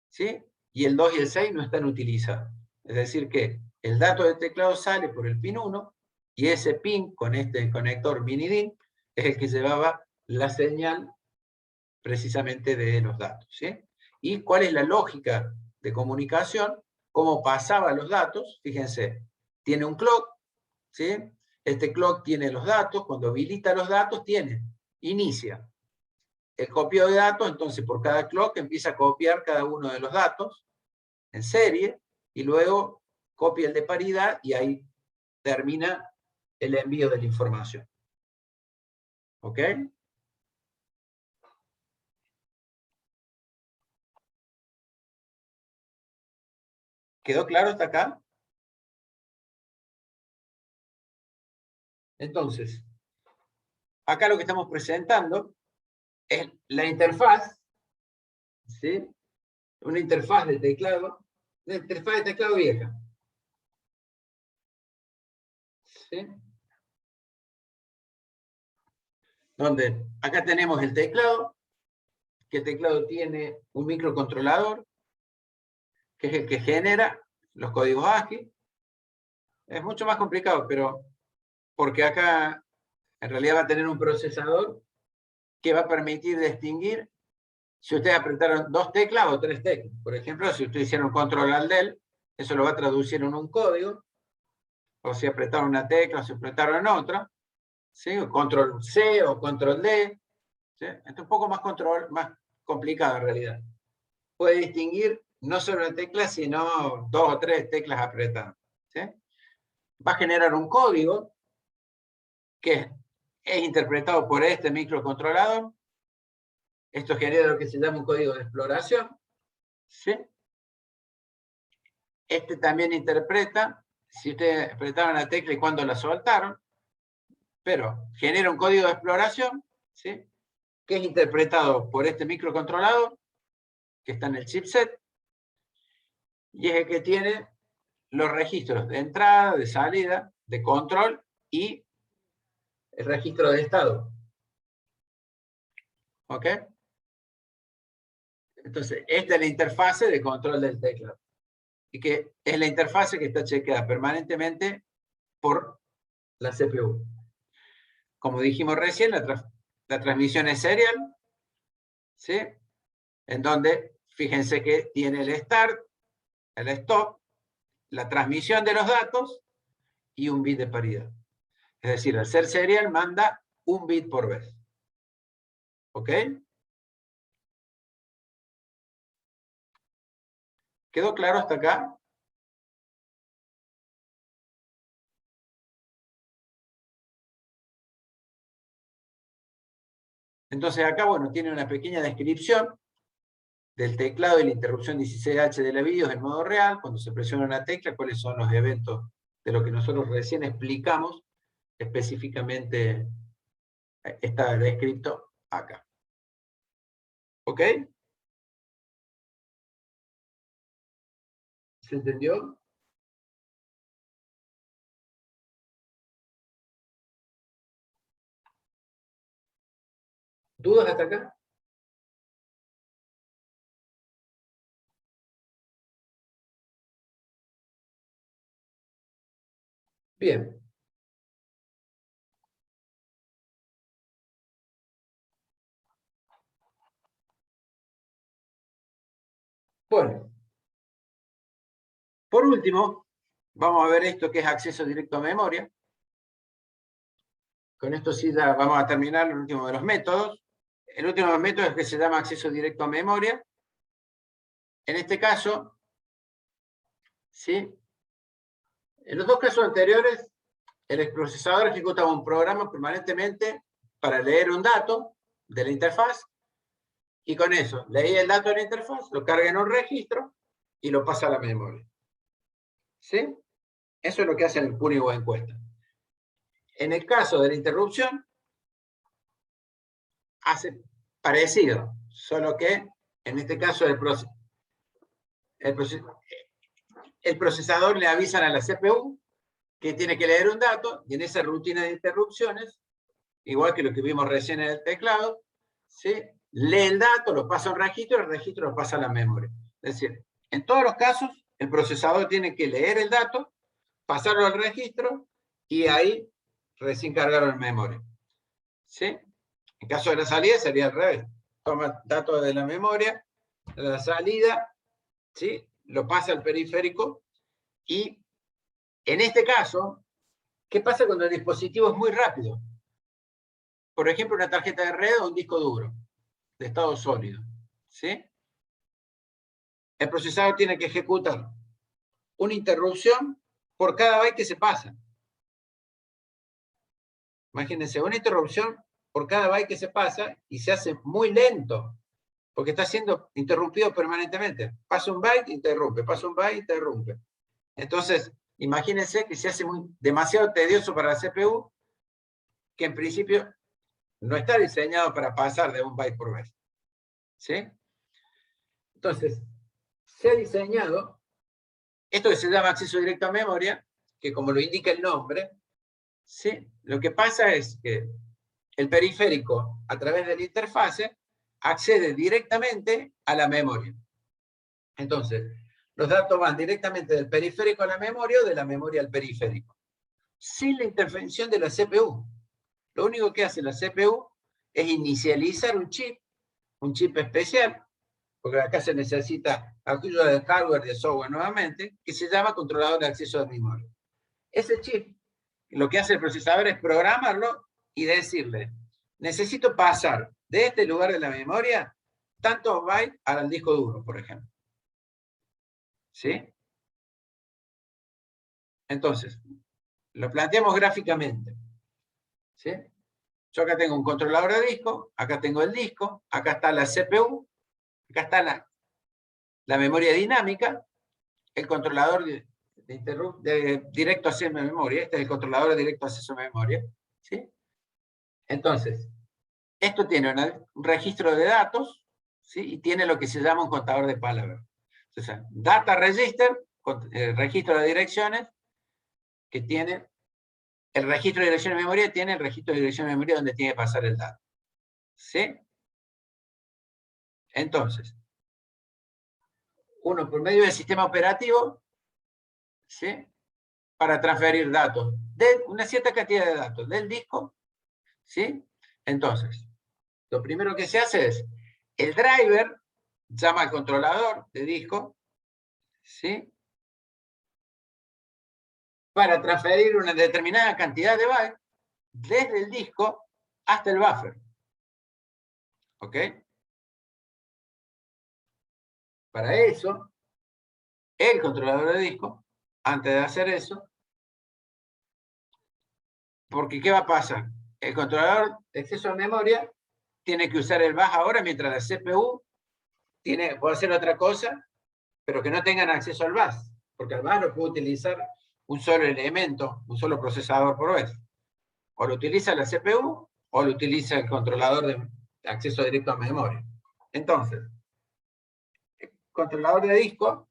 Speaker 1: ¿sí? Y el 2 y el 6 no están utilizados. Es decir que el dato del teclado sale por el pin 1 y ese pin con este conector mini DIN es el que llevaba la señal precisamente de los datos, ¿sí? ¿Y cuál es la lógica de comunicación? ¿Cómo pasaba los datos? Fíjense, tiene un clock, ¿sí? Este clock tiene los datos, cuando habilita los datos inicia el copio de datos, entonces por cada clock empieza a copiar cada uno de los datos en serie, y luego copia el de paridad, y ahí termina el envío de la información. ¿Ok? ¿Quedó claro hasta acá? Entonces, acá lo que estamos presentando es la interfaz, ¿sí? Una interfaz de teclado, una interfaz de teclado vieja. ¿Sí? Donde acá tenemos el teclado, que el teclado tiene un microcontrolador, que es el que genera los códigos ASCII. Es mucho más complicado, pero porque acá en realidad va a tener un procesador que va a permitir distinguir si ustedes apretaron 2 teclas o 3 teclas. Por ejemplo, si ustedes hicieron control al del, eso lo va a traducir en un código, o si apretaron una tecla o si apretaron otra, ¿sí? O control C o control D. ¿Sí? Esto es un poco más complicado en realidad. Puede distinguir no solo una tecla, sino 2 o 3 teclas apretadas. ¿Sí? Va a generar un código que es interpretado por este microcontrolador. Esto genera lo que se llama un código de exploración. ¿Sí? Este también interpreta si ustedes apretaron la tecla y cuándo la soltaron, pero genera un código de exploración, ¿sí? Que es interpretado por este microcontrolador, que está en el chipset, y es el que tiene los registros de entrada, de salida, de control y el registro de estado. ¿Ok? Entonces, esta es la interfase de control del teclado. Y que es la interfase que está chequeada permanentemente por la CPU. Como dijimos recién, la transmisión es serial, ¿sí? En donde, fíjense que tiene el start, el stop, la transmisión de los datos y un bit de paridad. Es decir, al ser serial manda un bit por vez. ¿Ok? ¿Quedó claro hasta acá? Entonces acá, bueno, tiene una pequeña descripción del teclado y la interrupción 16H de la BIOS en modo real, cuando se presiona una tecla, cuáles son los eventos de lo que nosotros recién explicamos, específicamente está descrito acá. ¿Ok? ¿Se entendió? ¿Dudas hasta acá? Bien. Bueno. Por último, vamos a ver esto que es acceso directo a memoria. Con esto sí ya vamos a terminar el último de los métodos. El último método es que se llama acceso directo a memoria. En este caso, ¿sí? En los dos casos anteriores, el procesador ejecutaba un programa permanentemente para leer un dato de la interfaz, y con eso leía el dato de la interfaz, lo carga en un registro y lo pasa a la memoria. ¿Sí? Eso es lo que hace el Punigo encuesta. En el caso de la interrupción, hace parecido, solo que en este caso el procesador le avisan a la CPU que tiene que leer un dato, y en esa rutina de interrupciones, igual que lo que vimos recién en el teclado, ¿sí? Lee el dato, lo pasa a un registro, el registro lo pasa a la memoria. Es decir, en todos los casos, el procesador tiene que leer el dato, pasarlo al registro, y ahí recién cargarlo en memoria. ¿Sí? En caso de la salida sería al revés. Toma datos de la memoria, de la salida, ¿sí? Lo pasa al periférico, y en este caso, ¿qué pasa cuando el dispositivo es muy rápido? Por ejemplo, una tarjeta de red o un disco duro de estado sólido. ¿Sí? El procesador tiene que ejecutar una interrupción por cada byte que se pasa. Imagínense, una interrupción por cada byte que se pasa, y se hace muy lento, porque está siendo interrumpido permanentemente. Pasa un byte, interrumpe, pasa un byte, interrumpe. Entonces, imagínense que se hace demasiado tedioso para la CPU, que en principio no está diseñado para pasar de un byte por vez. ¿Sí? Entonces, se ha diseñado esto que se llama acceso directo a memoria, que como lo indica el nombre, ¿sí? Lo que pasa es que el periférico, a través de la interfase, accede directamente a la memoria. Entonces, los datos van directamente del periférico a la memoria o de la memoria al periférico, sin la intervención de la CPU. Lo único que hace la CPU es inicializar un chip especial, porque acá se necesita ayuda de hardware y de software nuevamente, que se llama controlador de acceso de memoria. Ese chip, lo que hace el procesador es programarlo y decirle, necesito pasar de este lugar de la memoria tantos bytes al disco duro, por ejemplo. ¿Sí? Entonces, lo planteamos gráficamente. ¿Sí? Yo acá tengo un controlador de disco, acá tengo el disco, acá está la CPU, acá está la memoria dinámica, el controlador de directo acceso a memoria, este es el controlador de directo acceso a memoria. ¿Sí? Entonces, esto tiene un registro de datos, ¿sí? Y tiene lo que se llama un contador de palabras. Entonces, data register, registro de direcciones, que tiene el registro de dirección de memoria, tiene el registro de dirección de memoria donde tiene que pasar el dato. ¿Sí? Entonces, uno por medio del sistema operativo, ¿sí? Para transferir datos, de una cierta cantidad de datos del disco, ¿sí? Entonces, lo primero que se hace es, el driver llama al controlador de disco, ¿sí? Para transferir una determinada cantidad de bytes desde el disco hasta el buffer. ¿Ok? Para eso, el controlador de disco, antes de hacer eso, porque ¿qué va a pasar? El controlador de acceso a memoria tiene que usar el bus ahora mientras la CPU puede hacer otra cosa, pero que no tengan acceso al bus, porque el bus no puede utilizar un solo elemento, un solo procesador por vez. O lo utiliza la CPU o lo utiliza el controlador de acceso directo a memoria. Entonces, el controlador de disco,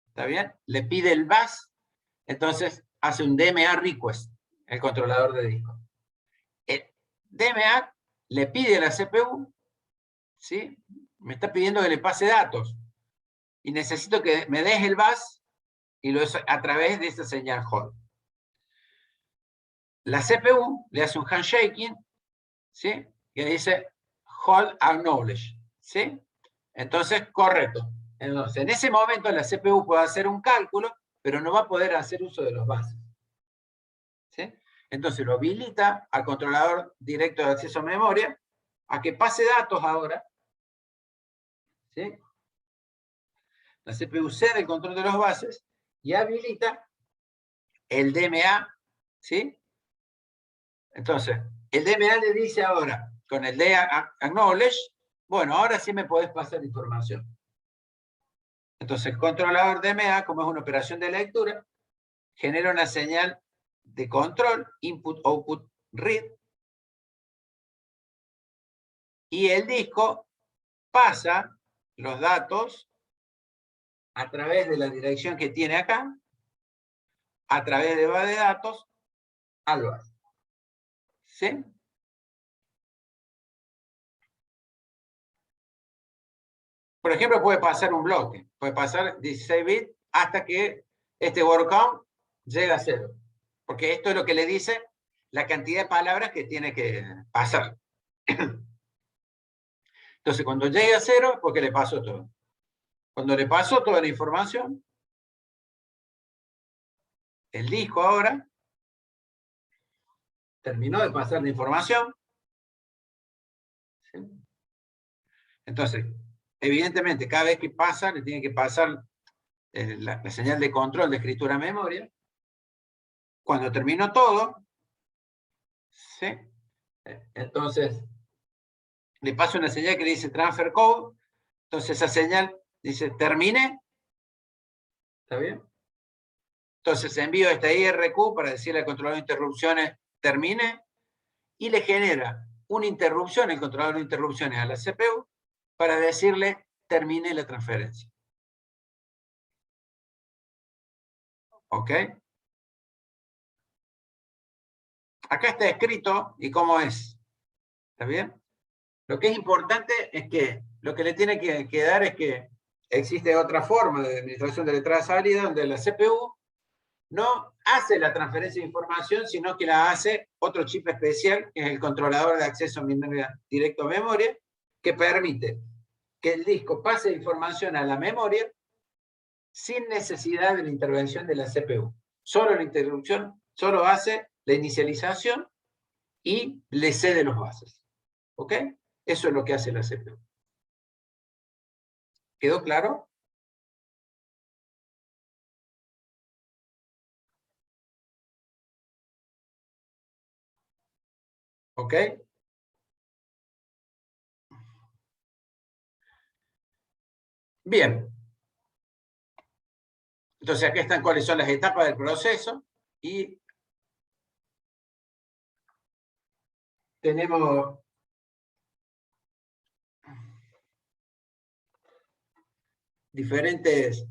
Speaker 1: ¿está bien? Le pide el bus, entonces hace un DMA request, el controlador de disco. El DMA le pide a la CPU, ¿sí? Me está pidiendo que le pase datos, y necesito que me des el bus, y lo es a través de esta señal hold. La CPU le hace un handshaking, ¿sí? Que dice hold acknowledge, ¿sí? Entonces, correcto. Entonces, en ese momento la CPU puede hacer un cálculo, pero no va a poder hacer uso de los buses. ¿Sí? Entonces lo habilita al controlador directo de acceso a memoria a que pase datos ahora. ¿Sí? La CPU cede el control de los buses y habilita el DMA. ¿Sí? Entonces, el DMA le dice ahora, con el acknowledge, bueno, ahora sí me podés pasar información. Entonces, el controlador DMA, como es una operación de lectura, genera una señal de control, input, output, read, y el disco pasa los datos a través de la dirección que tiene acá, a través de base de datos, al bus. ¿Sí? Por ejemplo, puede pasar un bloque, puede pasar 16 bits hasta que este word count llega a 0. Porque esto es lo que le dice la cantidad de palabras que tiene que pasar. Entonces, cuando llegue a 0, es porque le pasó todo. Cuando le pasó toda la información, el disco ahora terminó de pasar la información. ¿Sí? Entonces, evidentemente, cada vez que pasa, le tiene que pasar la señal de control de escritura a memoria. Cuando terminó todo, ¿sí? Entonces, le paso una señal que le dice transfer code. Entonces, esa señal dice terminé. ¿Está bien? Entonces, envío esta IRQ para decirle al controlador de interrupciones termine, y le genera una interrupción, el controlador de interrupciones, a la CPU para decirle termine la transferencia. ¿Ok? Acá está escrito y cómo es. ¿Está bien? Lo que es importante es que lo que le tiene que dar es que existe otra forma de administración de entrada-salida donde la CPU no hace la transferencia de información, sino que la hace otro chip especial, que es el controlador de acceso directo a memoria, que permite que el disco pase información a la memoria sin necesidad de la intervención de la CPU. Solo hace la inicialización y le cede los bases. ¿Ok? Eso es lo que hace la CPU. ¿Quedó claro? ¿Ok? Bien. Entonces aquí están cuáles son las etapas del proceso y tenemos diferentes.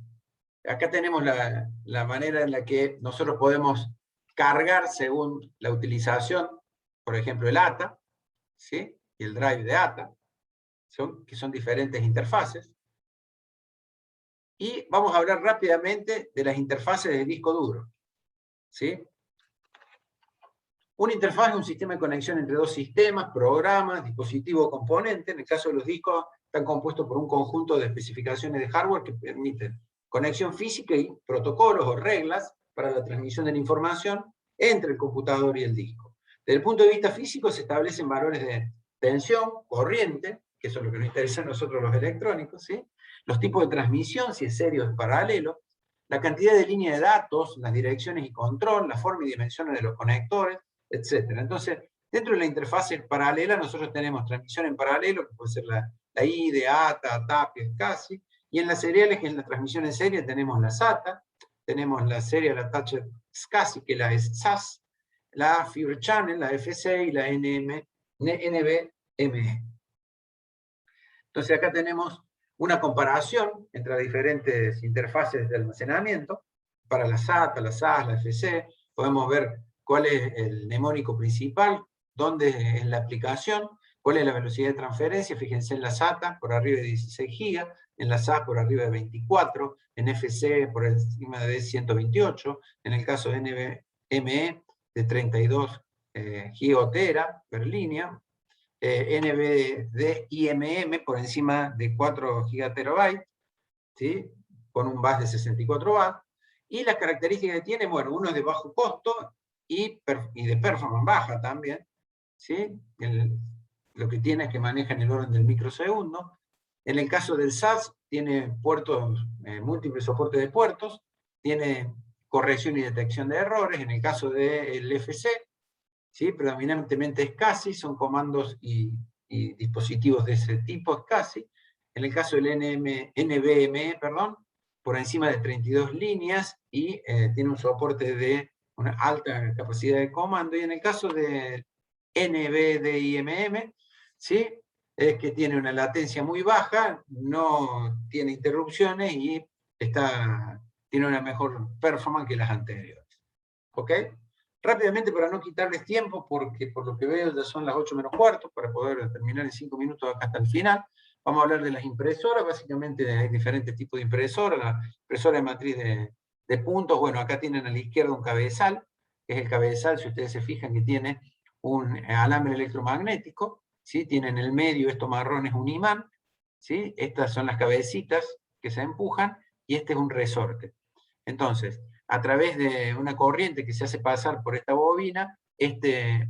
Speaker 1: Acá tenemos la manera en la que nosotros podemos cargar según la utilización, por ejemplo, el ATA, ¿sí? Y el drive de ATA, que son diferentes interfaces. Y vamos a hablar rápidamente de las interfaces de disco duro, ¿sí? Una interfaz es un sistema de conexión entre dos sistemas, programas, dispositivo o componente. En el caso de los discos, están compuestos por un conjunto de especificaciones de hardware que permiten conexión física y protocolos o reglas para la transmisión de la información entre el computador y el disco. Desde el punto de vista físico se establecen valores de tensión, corriente, que eso es lo que nos interesa a nosotros los electrónicos, ¿sí? Los tipos de transmisión, si es serie o es paralelo, la cantidad de líneas de datos, las direcciones y control, la forma y dimensiones de los conectores, etc. Entonces, dentro de la interfaz paralela nosotros tenemos transmisión en paralelo, que puede ser la IDE, ATA, TAP, CASI, y en las seriales, que es la transmisión en serie, tenemos la SATA, tenemos la Serial Attached SCSI, que es la SAS, la Fibre Channel, la FC y la NVMe. Entonces acá tenemos una comparación entre las diferentes interfaces de almacenamiento, para la SATA, la SAS, la FC, podemos ver cuál es el mnemónico principal, dónde es la aplicación, cuál es la velocidad de transferencia. Fíjense en la SATA por arriba de 16 GB, en la SAS por arriba de 24, en FC por encima de 128, en el caso de NVMe de 32 gigotera per línea, NVDIMM por encima de 4 gigaterabytes, ¿sí? Con un bus de 64 watts, y las características que tiene, bueno, uno es de bajo costo y de performance baja también, ¿sí? Lo que tiene es que maneja en el orden del microsegundo. En el caso del SAS, tiene puertos, múltiples soportes de puertos, tiene corrección y detección de errores. En el caso del FC, ¿sí? Predominantemente es CASI, son comandos y dispositivos de ese tipo, es CASI. En el caso del NVMe, por encima de 32 líneas y tiene un soporte de una alta capacidad de comando. Y en el caso del NVDIMM, ¿sí? Es que tiene una latencia muy baja, no tiene interrupciones y tiene una mejor performance que las anteriores. ¿Ok? Rápidamente, para no quitarles tiempo, porque por lo que veo ya son las 8 menos cuarto, para poder terminar en 5 minutos acá hasta el final, vamos a hablar de las impresoras. Básicamente hay diferentes tipos de impresoras. La impresora de matriz de puntos, bueno, acá tienen a la izquierda un cabezal, que es el cabezal, si ustedes se fijan, que tiene un alambre electromagnético, ¿sí? Tiene en el medio, esto marrón es un imán, ¿sí? Estas son las cabecitas que se empujan, y este es un resorte. Entonces, a través de una corriente que se hace pasar por esta bobina, este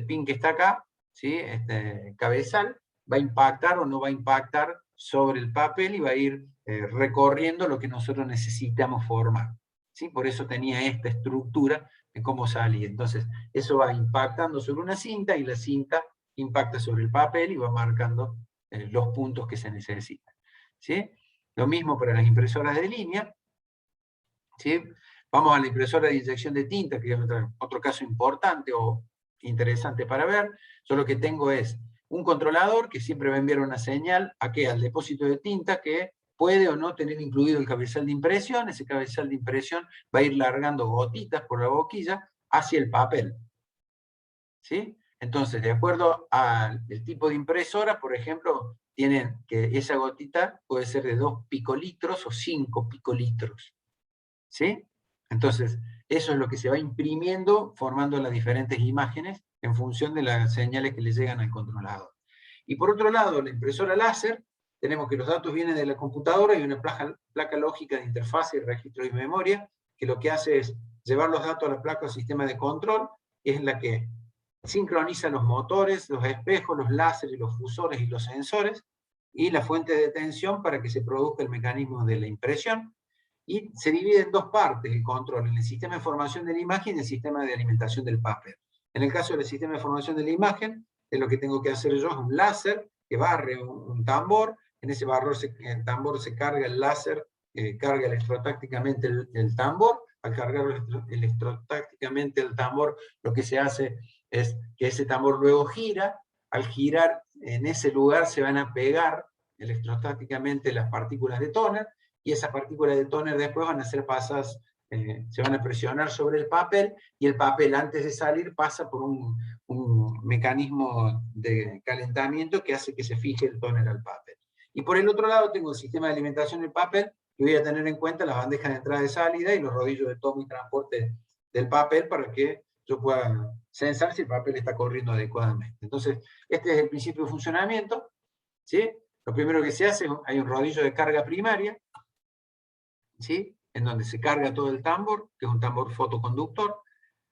Speaker 1: pin que está acá, ¿sí? Este cabezal, va a impactar o no va a impactar sobre el papel y va a ir recorriendo lo que nosotros necesitamos formar, ¿sí? Por eso tenía esta estructura de cómo salía. Entonces, eso va impactando sobre una cinta y la cinta impacta sobre el papel y va marcando los puntos que se necesitan, ¿sí? Lo mismo para las impresoras de línea, ¿sí? Vamos a la impresora de inyección de tinta, que es otro caso importante o interesante para ver. Yo lo que tengo es un controlador que siempre va a enviar una señal al depósito de tinta, que puede o no tener incluido el cabezal de impresión. Ese cabezal de impresión va a ir largando gotitas por la boquilla hacia el papel, ¿sí? Entonces, de acuerdo al tipo de impresora, por ejemplo, tienen que esa gotita puede ser de 2 picolitros o 5 picolitros. ¿Sí? Entonces, eso es lo que se va imprimiendo, formando las diferentes imágenes en función de las señales que le llegan al controlador. Y por otro lado, la impresora láser, tenemos que los datos vienen de la computadora y una placa lógica de interfaz y registro y memoria, que lo que hace es llevar los datos a la placa o sistema de control, que es la que sincroniza los motores, los espejos, los láseres, los fusores y los sensores, y la fuente de tensión para que se produzca el mecanismo de la impresión. Y se divide en dos partes el control, en el sistema de formación de la imagen y el sistema de alimentación del papel. En el caso del sistema de formación de la imagen, lo que tengo que hacer yo es un láser que barre un tambor, en ese tambor se carga el láser, carga electrotácticamente el tambor. Al cargar electrotácticamente el tambor, lo que se hace es que ese tambor luego gira. Al girar, en ese lugar se van a pegar electrostáticamente las partículas de tóner, y esas partículas de tóner después van a ser pasadas, se van a presionar sobre el papel, y el papel antes de salir pasa por un mecanismo de calentamiento que hace que se fije el tóner al papel. Y por el otro lado tengo el sistema de alimentación del papel, que voy a tener en cuenta las bandejas de entrada y salida y los rodillos de toma y transporte del papel para que yo pueda censar si el papel está corriendo adecuadamente. Entonces, este es el principio de funcionamiento, ¿sí? Lo primero que se hace, hay un rodillo de carga primaria, ¿sí? En donde se carga todo el tambor, que es un tambor fotoconductor.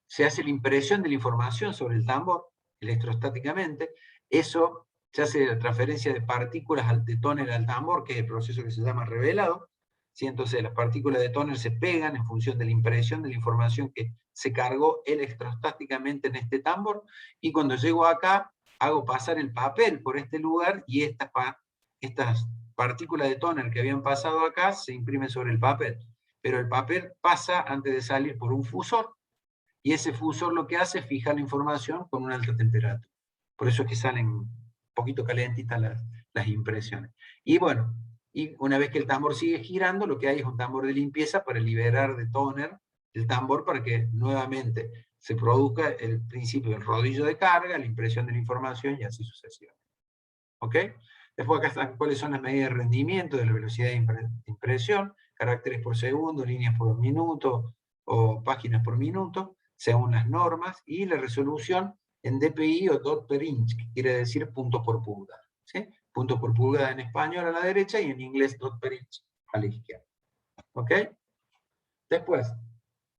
Speaker 1: Se hace la impresión de la información sobre el tambor, electrostáticamente. Eso se hace la transferencia de partículas de tóner al tambor, que es el proceso que se llama revelado. ¿Sí? Entonces las partículas de tóner se pegan en función de la impresión de la información que se cargó electrostáticamente en este tambor, y cuando llego acá, hago pasar el papel por este lugar, y estas partículas de tóner que habían pasado acá se imprimen sobre el papel. Pero el papel pasa antes de salir por un fusor, y ese fusor lo que hace es fijar la información con una alta temperatura. Por eso es que salen un poquito calentitas las impresiones. Y bueno, y una vez que el tambor sigue girando, lo que hay es un tambor de limpieza para liberar de tóner el tambor, para que nuevamente se produzca el principio del rodillo de carga, la impresión de la información, y así sucesivamente. ¿Ok? Después acá están cuáles son las medidas de rendimiento, de la velocidad de impresión, caracteres por segundo, líneas por minuto o páginas por minuto, según las normas, y la resolución en dpi o dot per inch, que quiere decir puntos por pulgada. ¿Sí? Puntos por pulgada en español a la derecha y en inglés dot per inch a la izquierda. ¿Ok? Después,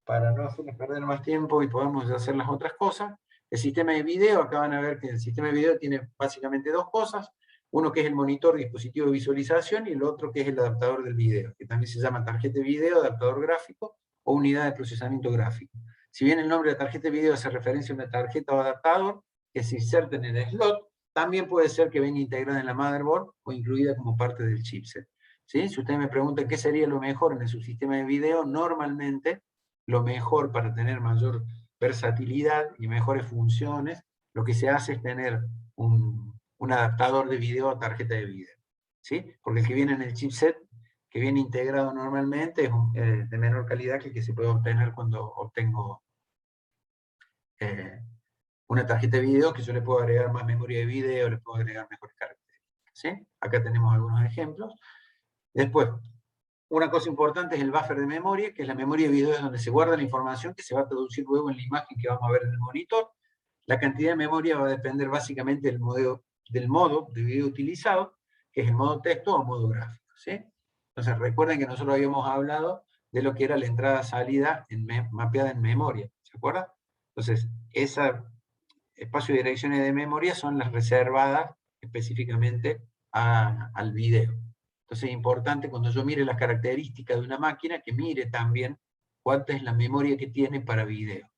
Speaker 1: para no hacerles perder más tiempo y podamos hacer las otras cosas, el sistema de video, acá van a ver que el sistema de video tiene básicamente dos cosas. Uno que es el monitor dispositivo de visualización, y el otro que es el adaptador del video, que también se llama tarjeta de video, adaptador gráfico o unidad de procesamiento gráfico. Si bien el nombre de tarjeta de video hace referencia a una tarjeta o adaptador que se inserta en el slot, también puede ser que venga integrada en la motherboard o incluida como parte del chipset. ¿Sí? Si ustedes me preguntan qué sería lo mejor en su sistema de video, normalmente lo mejor para tener mayor versatilidad y mejores funciones, lo que se hace es tener un adaptador de video a tarjeta de video. ¿Sí? Porque el que viene en el chipset, que viene integrado normalmente, es de menor calidad que el que se puede obtener cuando obtengo una tarjeta de video, que yo le puedo agregar más memoria de video, le puedo agregar mejores características. ¿Sí? Acá tenemos algunos ejemplos. Después, una cosa importante es el buffer de memoria, que es la memoria de video, es donde se guarda la información que se va a traducir luego en la imagen que vamos a ver en el monitor. La cantidad de memoria va a depender básicamente del modo de video utilizado, que es el modo texto o modo gráfico. ¿Sí? Entonces recuerden que nosotros habíamos hablado de lo que era la entrada-salida mapeada en memoria. ¿Se acuerdan? Entonces, ese espacio de direcciones de memoria son las reservadas específicamente al video. Entonces es importante cuando yo mire las características de una máquina, que mire también cuánta es la memoria que tiene para video.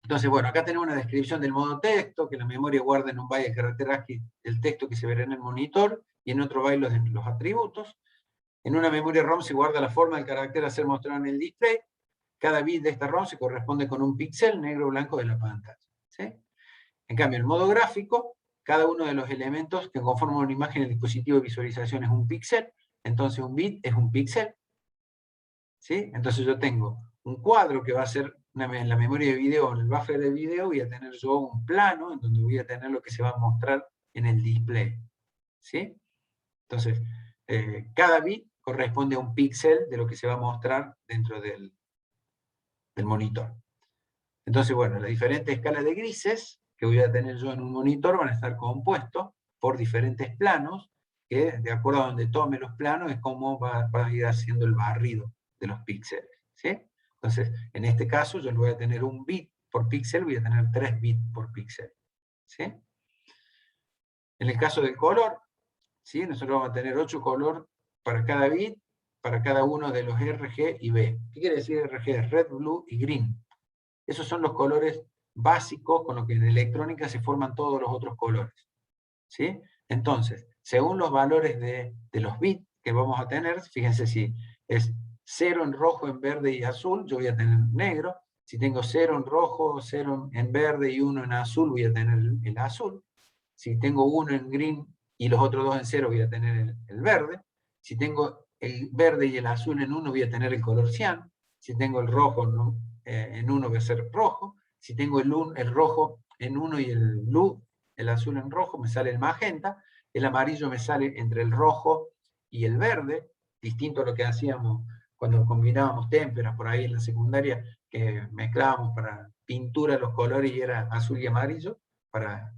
Speaker 1: Entonces, bueno, acá tenemos una descripción del modo texto, que la memoria guarda en un byte el carácter ASCII del texto que se verá en el monitor, y en otro byte los atributos. En una memoria ROM se guarda la forma del carácter a ser mostrado en el display. Cada bit de esta ROM se corresponde con un píxel negro o blanco de la pantalla. ¿Sí? En cambio, en el modo gráfico, cada uno de los elementos que conforman una imagen en el dispositivo de visualización es un píxel, entonces un bit es un píxel. ¿Sí? Entonces yo tengo un cuadro que va a ser en la memoria de video, en el buffer de video, voy a tener yo un plano en donde voy a tener lo que se va a mostrar en el display. ¿sí? Entonces, cada bit corresponde a un píxel de lo que se va a mostrar dentro del monitor. Entonces, bueno, las diferentes escalas de grises que voy a tener yo en un monitor van a estar compuestos por diferentes planos, que de acuerdo a donde tome los planos es como va a ir haciendo el barrido de los píxeles, ¿sí? Entonces, en este caso yo voy a tener un bit por píxel, voy a tener 3 bits por píxel, ¿sí? En el caso del color, ¿sí? Nosotros vamos a tener 8 colores para cada bit, para cada uno de los RG y B. ¿Qué quiere decir RG? Red, Blue y Green. Esos son los colores básicos con los que en electrónica se forman todos los otros colores, ¿sí? Entonces, según los valores de los bits que vamos a tener, fíjense si es 0 en rojo, en verde y azul, yo voy a tener negro. Si tengo 0 en rojo, 0 en verde y 1 en azul, voy a tener el azul. Si tengo 1 en green y los otros 2 en 0, voy a tener el verde. Si tengo el verde y el azul en 1, voy a tener el color cian. Si tengo el rojo en 1, voy a ser rojo. Si tengo el rojo en 1 y el blue, el azul en rojo, me sale el magenta. El amarillo me sale entre el rojo y el verde, distinto a lo que hacíamos cuando combinábamos témperas por ahí en la secundaria, que mezclábamos para pintura los colores y era azul y amarillo, para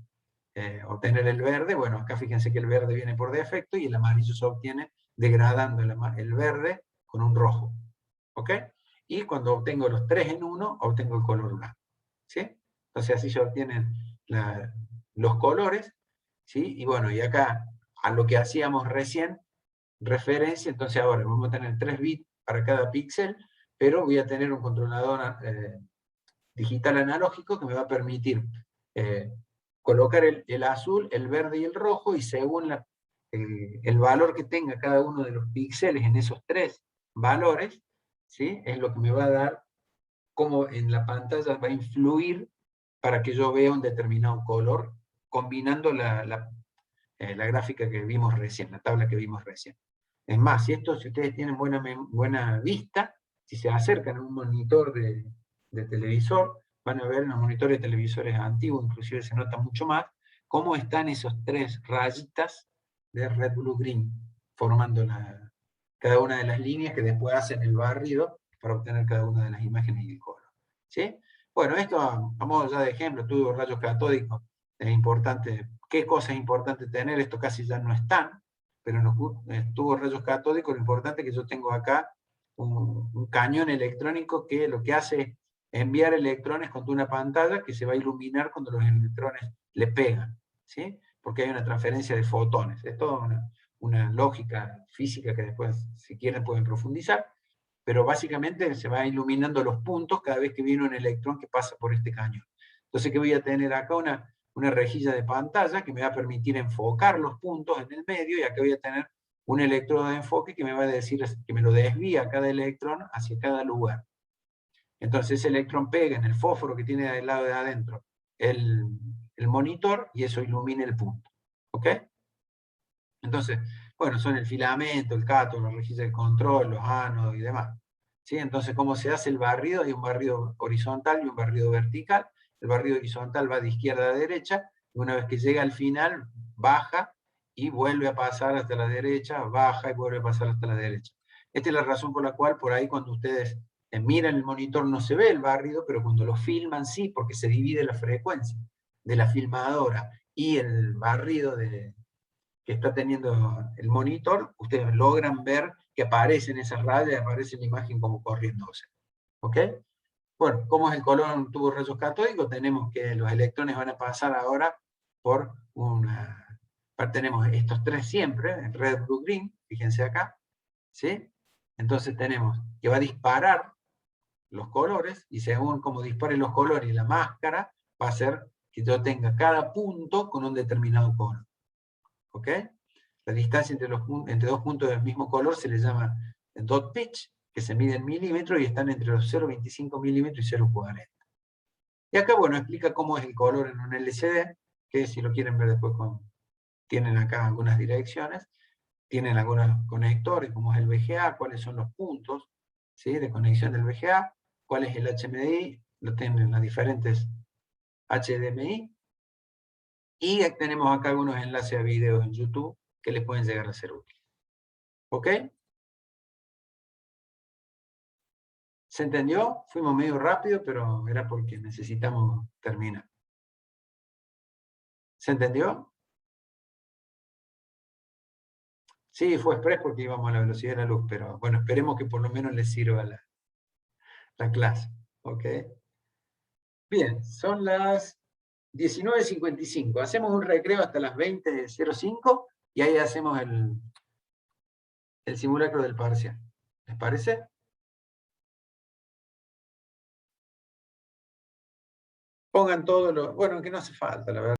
Speaker 1: obtener el verde. Bueno, acá fíjense que el verde viene por defecto y el amarillo se obtiene degradando el verde con un rojo. ¿Ok? Y cuando obtengo los 3 en 1, obtengo el color blanco. ¿Sí? Entonces así se obtienen los colores. ¿Sí? Y bueno, y acá a lo que hacíamos recién, referencia, entonces ahora vamos a tener 3 bits para cada píxel, pero voy a tener un controlador digital analógico que me va a permitir colocar el azul, el verde y el rojo, y según el valor que tenga cada uno de los píxeles en esos 3 valores, ¿sí? Es lo que me va a dar cómo en la pantalla va a influir para que yo vea un determinado color, combinando la gráfica que vimos recién, la tabla que vimos recién. Es más, si ustedes tienen buena vista, si se acercan a un monitor de televisor, van a ver en los monitores de televisores antiguos, inclusive se nota mucho más, cómo están esos 3 rayitas de red, blue, green, formando cada una de las líneas que después hacen el barrido para obtener cada una de las imágenes y el color. ¿Sí? Bueno, esto a modo ya de ejemplo, tuvo rayos catódicos, es importante, qué cosa es importante tener, esto casi ya no están, pero en los tubos rayos catódicos lo importante es que yo tengo acá un cañón electrónico que lo que hace es enviar electrones contra una pantalla que se va a iluminar cuando los electrones le pegan, ¿sí? Porque hay una transferencia de fotones. Es toda una lógica física que después, si quieren, pueden profundizar, pero básicamente se va iluminando los puntos cada vez que viene un electrón que pasa por este cañón. Entonces, ¿qué voy a tener acá? Una rejilla de pantalla que me va a permitir enfocar los puntos en el medio, y acá voy a tener un electrodo de enfoque que me va a decir que me lo desvía cada electrón hacia cada lugar. Entonces ese electrón pega en el fósforo que tiene del lado de adentro el monitor y eso ilumina el punto. ¿Ok? Entonces, bueno, son el filamento, el cátodo, la rejilla de control, los ánodos y demás. ¿Sí? Entonces, ¿cómo se hace el barrido? Hay un barrido horizontal y un barrido vertical. El barrido horizontal va de izquierda a derecha, y una vez que llega al final, baja y vuelve a pasar hasta la derecha, baja y vuelve a pasar hasta la derecha. Esta es la razón por la cual por ahí cuando ustedes miran el monitor no se ve el barrido, pero cuando lo filman sí, porque se divide la frecuencia de la filmadora y el barrido que está teniendo el monitor, ustedes logran ver que aparecen esas rayas y aparece la imagen como corriéndose. ¿Ok? Bueno, ¿cómo es el color en un tubo de rayos catódicos? Tenemos que los electrones van a pasar ahora por tenemos estos 3 siempre, red, blue, green, fíjense acá, ¿sí? Entonces tenemos que va a disparar los colores, y según como disparen los colores y la máscara, va a ser que yo tenga cada punto con un determinado color. ¿Ok? La distancia entre 2 puntos del mismo color se le llama dot pitch, que se mide en milímetros y están entre los 0,25 milímetros y 0,40. Y acá, bueno, explica cómo es el color en un LCD, que si lo quieren ver después tienen acá algunas direcciones, tienen algunos conectores, como es el VGA, cuáles son los puntos, ¿sí?, de conexión del VGA, cuál es el HMI, lo tienen las diferentes HDMI, y tenemos acá algunos enlaces a videos en YouTube, que les pueden llegar a ser útiles. ¿Ok? ¿Se entendió? Fuimos medio rápido, pero era porque necesitamos terminar. ¿Se entendió? Sí, fue express porque íbamos a la velocidad de la luz, pero bueno, esperemos que por lo menos les sirva la clase. ¿Ok? Bien, son las 19:55. Hacemos un recreo hasta las 20:05 y ahí hacemos el simulacro del parcial. ¿Les parece? Pongan todo lo... Bueno, que no hace falta, la verdad.